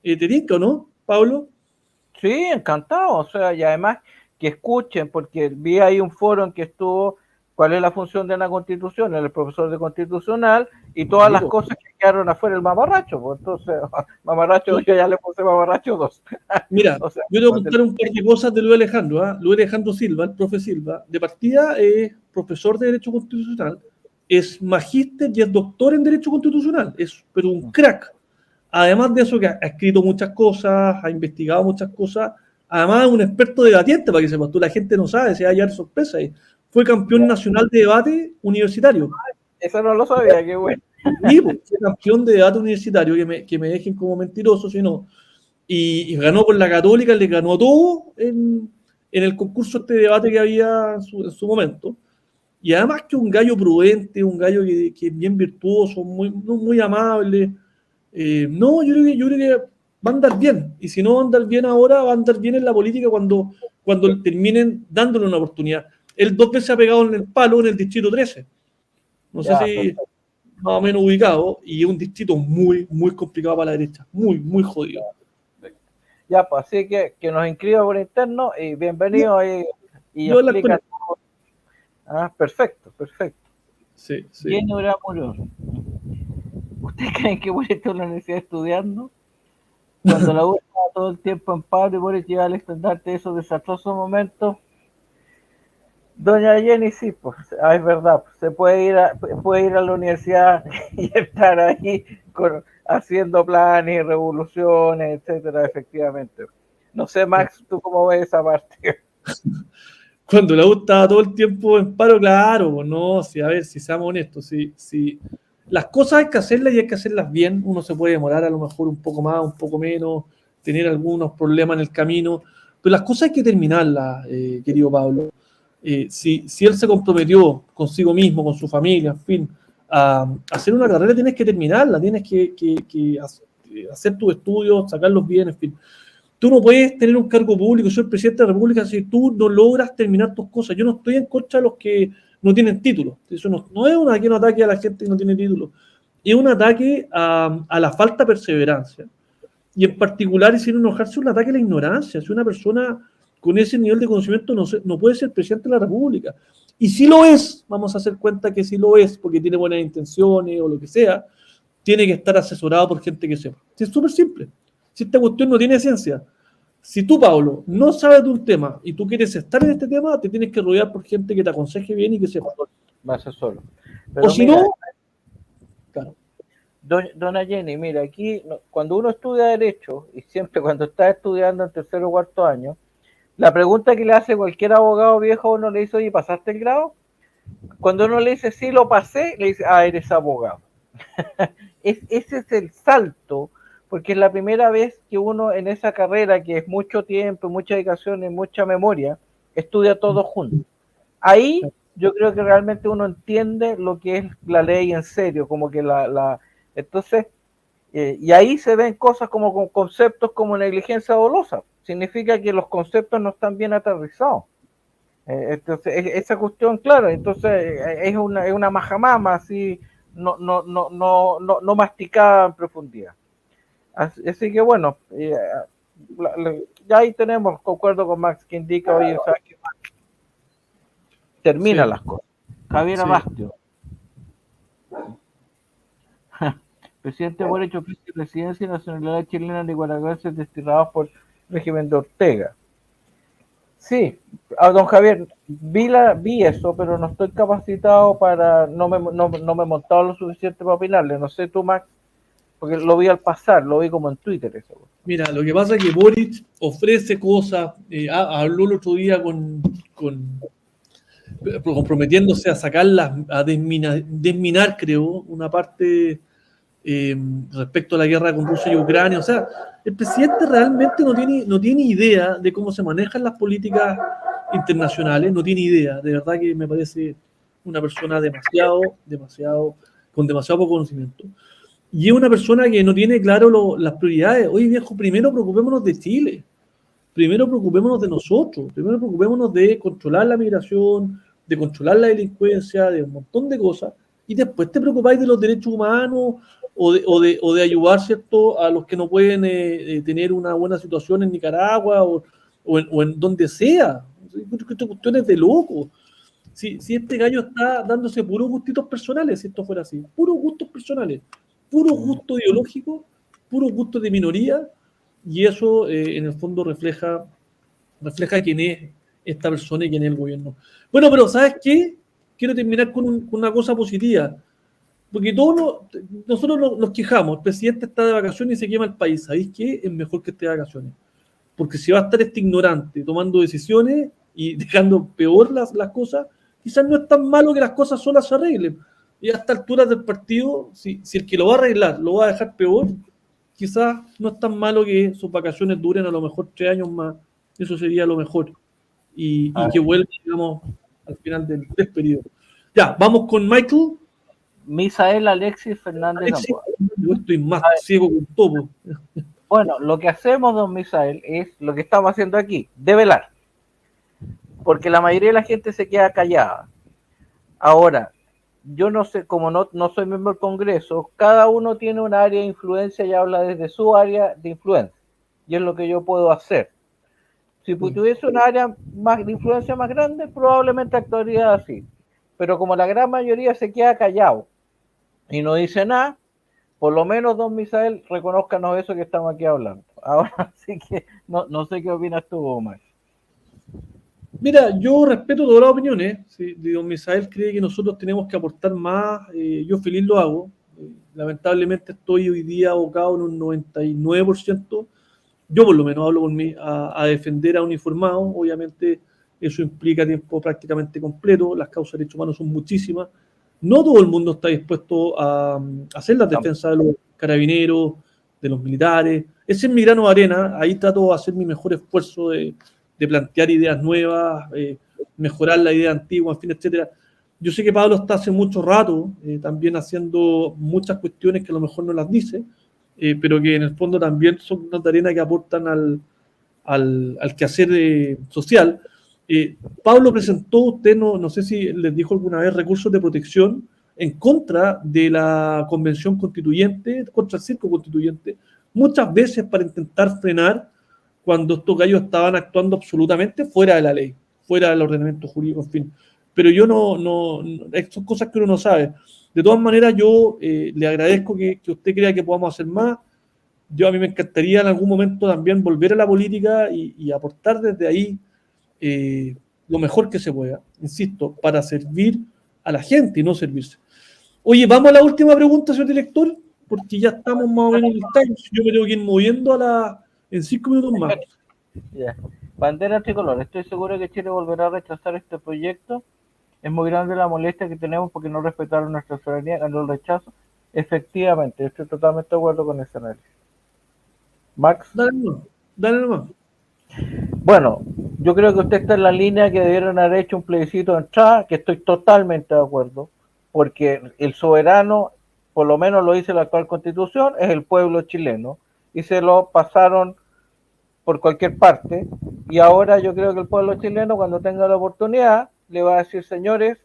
¿Te tinca o no, Pablo? Sí, encantado. O sea, y además que escuchen, porque vi ahí un foro en que estuvo cuál es la función de una constitución, el profesor de constitucional y todas las cosas que quedaron afuera el mamarracho. Pues entonces, mamarracho, yo ya le puse mamarracho 2. Mira, o sea, yo te voy a contar un par de cosas de Luis Alejandro. Luis Alejandro Silva, el profe Silva, de partida es profesor de Derecho Constitucional, es magíster y es doctor en Derecho Constitucional, pero un crack. Además de eso, que ha escrito muchas cosas, ha investigado muchas cosas, además es un experto debatiente, para que sepas tú, la gente no sabe, se va a hallar sorpresa. Fue campeón nacional de debate universitario. Eso no lo sabía, qué bueno. Sí, fue campeón de debate universitario, que me dejen como mentiroso, sino. Y ganó con la Católica, le ganó todo en el concurso de debate que había en su momento. Y además que un gallo prudente, un gallo que es bien virtuoso, muy amable. No, yo creo que va a andar bien. Y si no va a andar bien ahora, va a andar bien en la política cuando terminen dándole una oportunidad. Él 2 veces ha pegado en el palo en el distrito 13. No sé si más o menos ubicado. Y es un distrito muy, muy complicado para la derecha. Muy, muy jodido. Ya, pues así que nos inscriba por interno y bienvenido ahí. Y explica todo. Perfecto. Sí. Bien, Uramuro. ¿Ustedes creen que Boric está en la universidad estudiando? Cuando la U estaba todo el tiempo en paro y Boric lleva al estandarte de esos desastrosos momentos. Doña Jenny, sí, pues, es verdad, pues, se puede ir a la universidad y estar ahí haciendo planes y revoluciones, etcétera, efectivamente. No sé, Max, ¿tú cómo ves esa parte? Cuando la U estaba todo el tiempo en paro, claro, pues no, si a ver, si seamos honestos, si las cosas hay que hacerlas y hay que hacerlas bien, uno se puede demorar a lo mejor un poco más, un poco menos, tener algunos problemas en el camino, pero las cosas hay que terminarlas, querido Pablo. Si él se comprometió consigo mismo, con su familia, en fin, a hacer una carrera, tienes que terminarla, tienes que hacer tus estudios, sacarlos bien, en fin. Tú no puedes tener un cargo público, ser presidente de la República, si tú no logras terminar tus cosas. Yo no estoy en contra de los que no tienen título. Eso no es un ataque a la gente que no tiene título. Es un ataque a la falta de perseverancia. Y en particular, y sin enojarse, un ataque a la ignorancia. Si una persona con ese nivel de conocimiento no puede ser presidente de la República. Y si lo es, vamos a hacer cuenta que si lo es, porque tiene buenas intenciones o lo que sea, tiene que estar asesorado por gente que sepa. Es súper simple. Si esta cuestión no tiene ciencia, si tú, Pablo, no sabes de un tema y tú quieres estar en este tema, te tienes que rodear por gente que te aconseje bien y que sepa. Va a ser solo. Pero O si mira, no, claro. Dona Jenny, mira, aquí cuando uno estudia Derecho, y siempre cuando está estudiando en tercero o cuarto año, la pregunta que le hace cualquier abogado viejo, uno le dice, oye, ¿pasaste el grado? Cuando uno le dice, sí, lo pasé, le dice, eres abogado. Ese es el salto, porque es la primera vez que uno en esa carrera, que es mucho tiempo, mucha dedicación y mucha memoria, estudia todo junto. Ahí yo creo que realmente uno entiende lo que es la ley en serio, como que entonces, y ahí se ven cosas como con conceptos como negligencia dolosa. Significa que los conceptos no están bien aterrizados. Entonces, esa cuestión, claro, entonces es una majamama así, no masticada en profundidad. Así que bueno, ya ahí tenemos, concuerdo con Max, que indica, oye, ¿sabes qué? Termina Sí. las cosas. Javier Sí. Abastio. Presidente Boric ofrece residencia y nacionalidad chilena de nicaragüenses destinados por el régimen de Ortega. Sí, don Javier, vi eso, pero no estoy capacitado para, no me he montado lo suficiente para opinarle. No sé tú, Max, porque lo vi al pasar, lo vi como en Twitter eso. Mira, lo que pasa es que Boric ofrece cosas, habló el otro día comprometiéndose a sacarlas, a desminar, creo, una parte respecto a la guerra con Rusia y Ucrania. O sea, el presidente realmente no tiene idea de cómo se manejan las políticas internacionales, no tiene idea. De verdad que me parece una persona con demasiado poco conocimiento. Y es una persona que no tiene claro las prioridades. Oye, viejo, primero preocupémonos de Chile. Primero preocupémonos de nosotros. Primero preocupémonos de controlar la migración, de controlar la delincuencia, de un montón de cosas. Y después te preocupáis de los derechos humanos o de ayudar, ¿cierto?, a los que no pueden tener una buena situación en Nicaragua o en donde sea. Esta cuestión es de loco. Si este gallo está dándose puros gustitos personales, si esto fuera así, puros gustos personales, puro gusto ideológico, puro gusto de minoría, y eso en el fondo refleja quién es esta persona y quién es el gobierno. Bueno, pero ¿sabes qué? Quiero terminar con una cosa positiva, porque nosotros nos quejamos, el presidente está de vacaciones y se quema el país. ¿Sabéis qué? Es mejor que esté de vacaciones, porque si va a estar este ignorante tomando decisiones y dejando peor las cosas, quizás no es tan malo que las cosas solas se arreglen. Y a estas alturas del partido, si el que lo va a arreglar lo va a dejar peor, quizás no es tan malo que sus vacaciones duren a lo mejor 3 años más. Eso sería lo mejor. Y que vuelva, digamos, al final del periodo. Ya, vamos con Michael. Misael Alexis Fernández Gamboa. Yo estoy más ciego que un topo. Bueno, lo que hacemos, don Misael, es lo que estamos haciendo aquí, develar. Porque la mayoría de la gente se queda callada. Ahora, yo no sé, como no soy miembro del Congreso, cada uno tiene un área de influencia y habla desde su área de influencia. Y es lo que yo puedo hacer. Si tuviese un área de influencia más grande, probablemente actuaría así. Pero como la gran mayoría se queda callado y no dice nada, por lo menos, don Misael, reconózcanos eso que estamos aquí hablando. Ahora sí que no sé qué opinas tú, Omar. Mira, yo respeto todas las opiniones. Si don Misael cree que nosotros tenemos que aportar más, yo feliz lo hago. Lamentablemente estoy hoy día abocado en un 99%. Yo por lo menos hablo por mí, a defender a uniformados. Obviamente eso implica tiempo prácticamente completo, las causas de derechos humanos son muchísimas, no todo el mundo está dispuesto a hacer las defensas de los carabineros, de los militares. Ese es mi grano de arena, ahí trato de hacer mi mejor esfuerzo de plantear ideas nuevas, mejorar la idea antigua, en fin, etcétera. Yo sé que Pablo está hace mucho rato también haciendo muchas cuestiones que a lo mejor no las dice, pero que en el fondo también son granos de arena que aportan al quehacer social. Pablo presentó, usted no sé si les dijo alguna vez, recursos de protección en contra de la Convención Constituyente, contra el Circo Constituyente, muchas veces para intentar frenar cuando estos gallos estaban actuando absolutamente fuera de la ley, fuera del ordenamiento jurídico, en fin. Pero yo son cosas que uno no sabe. De todas maneras, yo le agradezco que usted crea que podamos hacer más. A mí me encantaría en algún momento también volver a la política y aportar desde ahí lo mejor que se pueda, insisto, para servir a la gente y no servirse. Oye, vamos a la última pregunta, señor director, porque ya estamos más o menos en el time. Yo me tengo que ir moviendo en 5 minutos más. Ya. Bandera tricolor, estoy seguro que Chile volverá a rechazar este proyecto. Es muy grande la molestia que tenemos porque no respetaron nuestra soberanía, ganó el rechazo. Efectivamente, estoy totalmente de acuerdo con ese análisis. Max. Dale nomás. Bueno, yo creo que usted está en la línea que debieron haber hecho un plebiscito de entrada, que estoy totalmente de acuerdo, porque el soberano, por lo menos lo dice la actual constitución, es el pueblo chileno, y se lo pasaron por cualquier parte, y ahora yo creo que el pueblo chileno, cuando tenga la oportunidad, le va a decir, señores,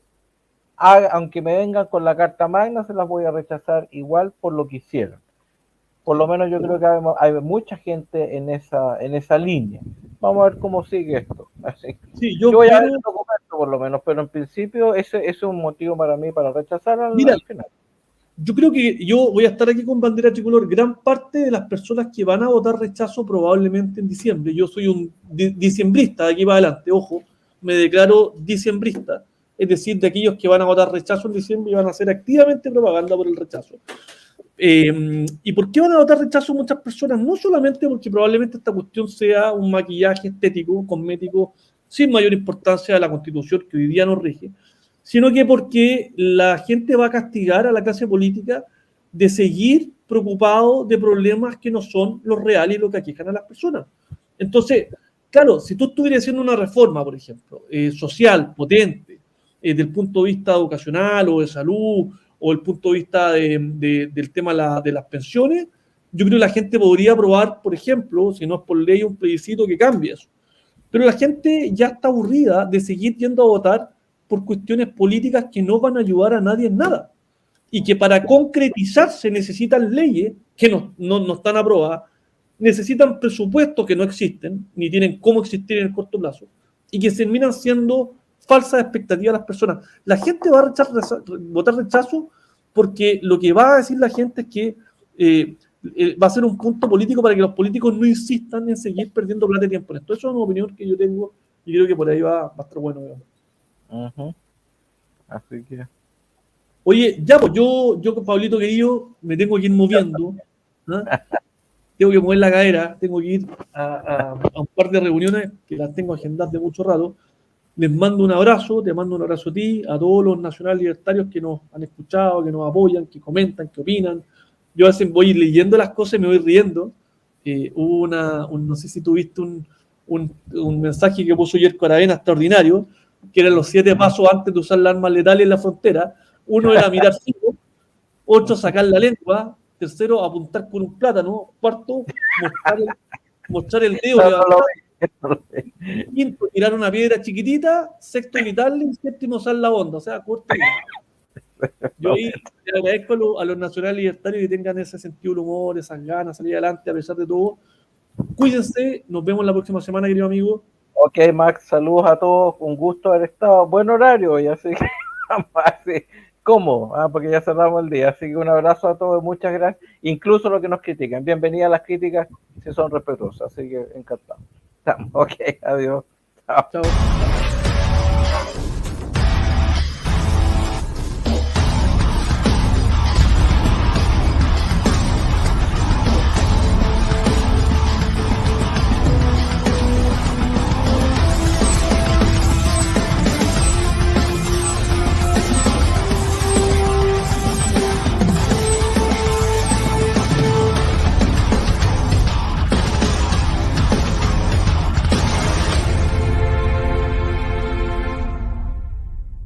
aunque me vengan con la carta magna, se las voy a rechazar igual por lo que hicieron. Por lo menos yo creo que hay mucha gente en esa línea. Vamos a ver cómo sigue esto. Así. Sí, yo voy a ver el documento por lo menos, pero en principio ese es un motivo para mí para rechazar al final. Yo creo que yo voy a estar aquí con bandera tricolor. Gran parte de las personas que van a votar rechazo probablemente en diciembre. Yo soy un diciembrista de aquí para adelante, ojo, me declaro diciembrista. Es decir, de aquellos que van a votar rechazo en diciembre y van a hacer activamente propaganda por el rechazo. ¿Y por qué van a votar rechazo muchas personas? No solamente porque probablemente esta cuestión sea un maquillaje estético, cosmético, sin mayor importancia de la Constitución que hoy día nos rige, sino que porque la gente va a castigar a la clase política de seguir preocupado de problemas que no son los reales y lo que aquejan a las personas. Entonces, claro, si tú estuvieras haciendo una reforma, por ejemplo, social, potente, desde el punto de vista educacional o de salud, o el punto de vista del tema de las pensiones, yo creo que la gente podría aprobar, por ejemplo, si no es por ley, un plebiscito que cambie eso. Pero la gente ya está aburrida de seguir yendo a votar por cuestiones políticas que no van a ayudar a nadie en nada. Y que para concretizarse necesitan leyes que no están aprobadas, necesitan presupuestos que no existen, ni tienen cómo existir en el corto plazo, y que terminan siendo falsas expectativas a las personas. La gente va a votar rechazo porque lo que va a decir la gente es que va a ser un punto político para que los políticos no insistan en seguir perdiendo plata y tiempo en esto. Eso es una opinión que yo tengo y creo que por ahí va a estar bueno. Así que... Oye, ya, pues yo Pablito querido, me tengo que ir moviendo. ¿No? Tengo que mover la cadera, tengo que ir a un par de reuniones que las tengo agendadas de mucho rato. Les mando un abrazo, te mando un abrazo a ti, a todos los nacionales libertarios que nos han escuchado, que nos apoyan, que comentan, que opinan. Yo a veces voy leyendo las cosas y me voy riendo. Hubo no sé si tuviste un mensaje que puso Yerko Aravena extraordinario, que eran los 7 pasos antes de usar las armas letales en la frontera. Uno era mirar fijo, 8 sacar la lengua, 3 apuntar con un plátano, 4 mostrar el dedo. Quinto, tirar una piedra chiquitita, 6 evitarle y 7 usar la onda, o sea, corto. Yo ahí le agradezco a los nacionales libertarios que tengan ese sentido del humor, esas ganas, salir adelante a pesar de todo. Cuídense, nos vemos la próxima semana, querido amigo. Ok, Max, saludos a todos, un gusto haber estado, buen horario, y así que así, ¿cómo? Porque ya cerramos el día, así que un abrazo a todos, muchas gracias, incluso los que nos critican, bienvenidas a las críticas si son respetuosas, así que encantado. Ok, adiós. Chao.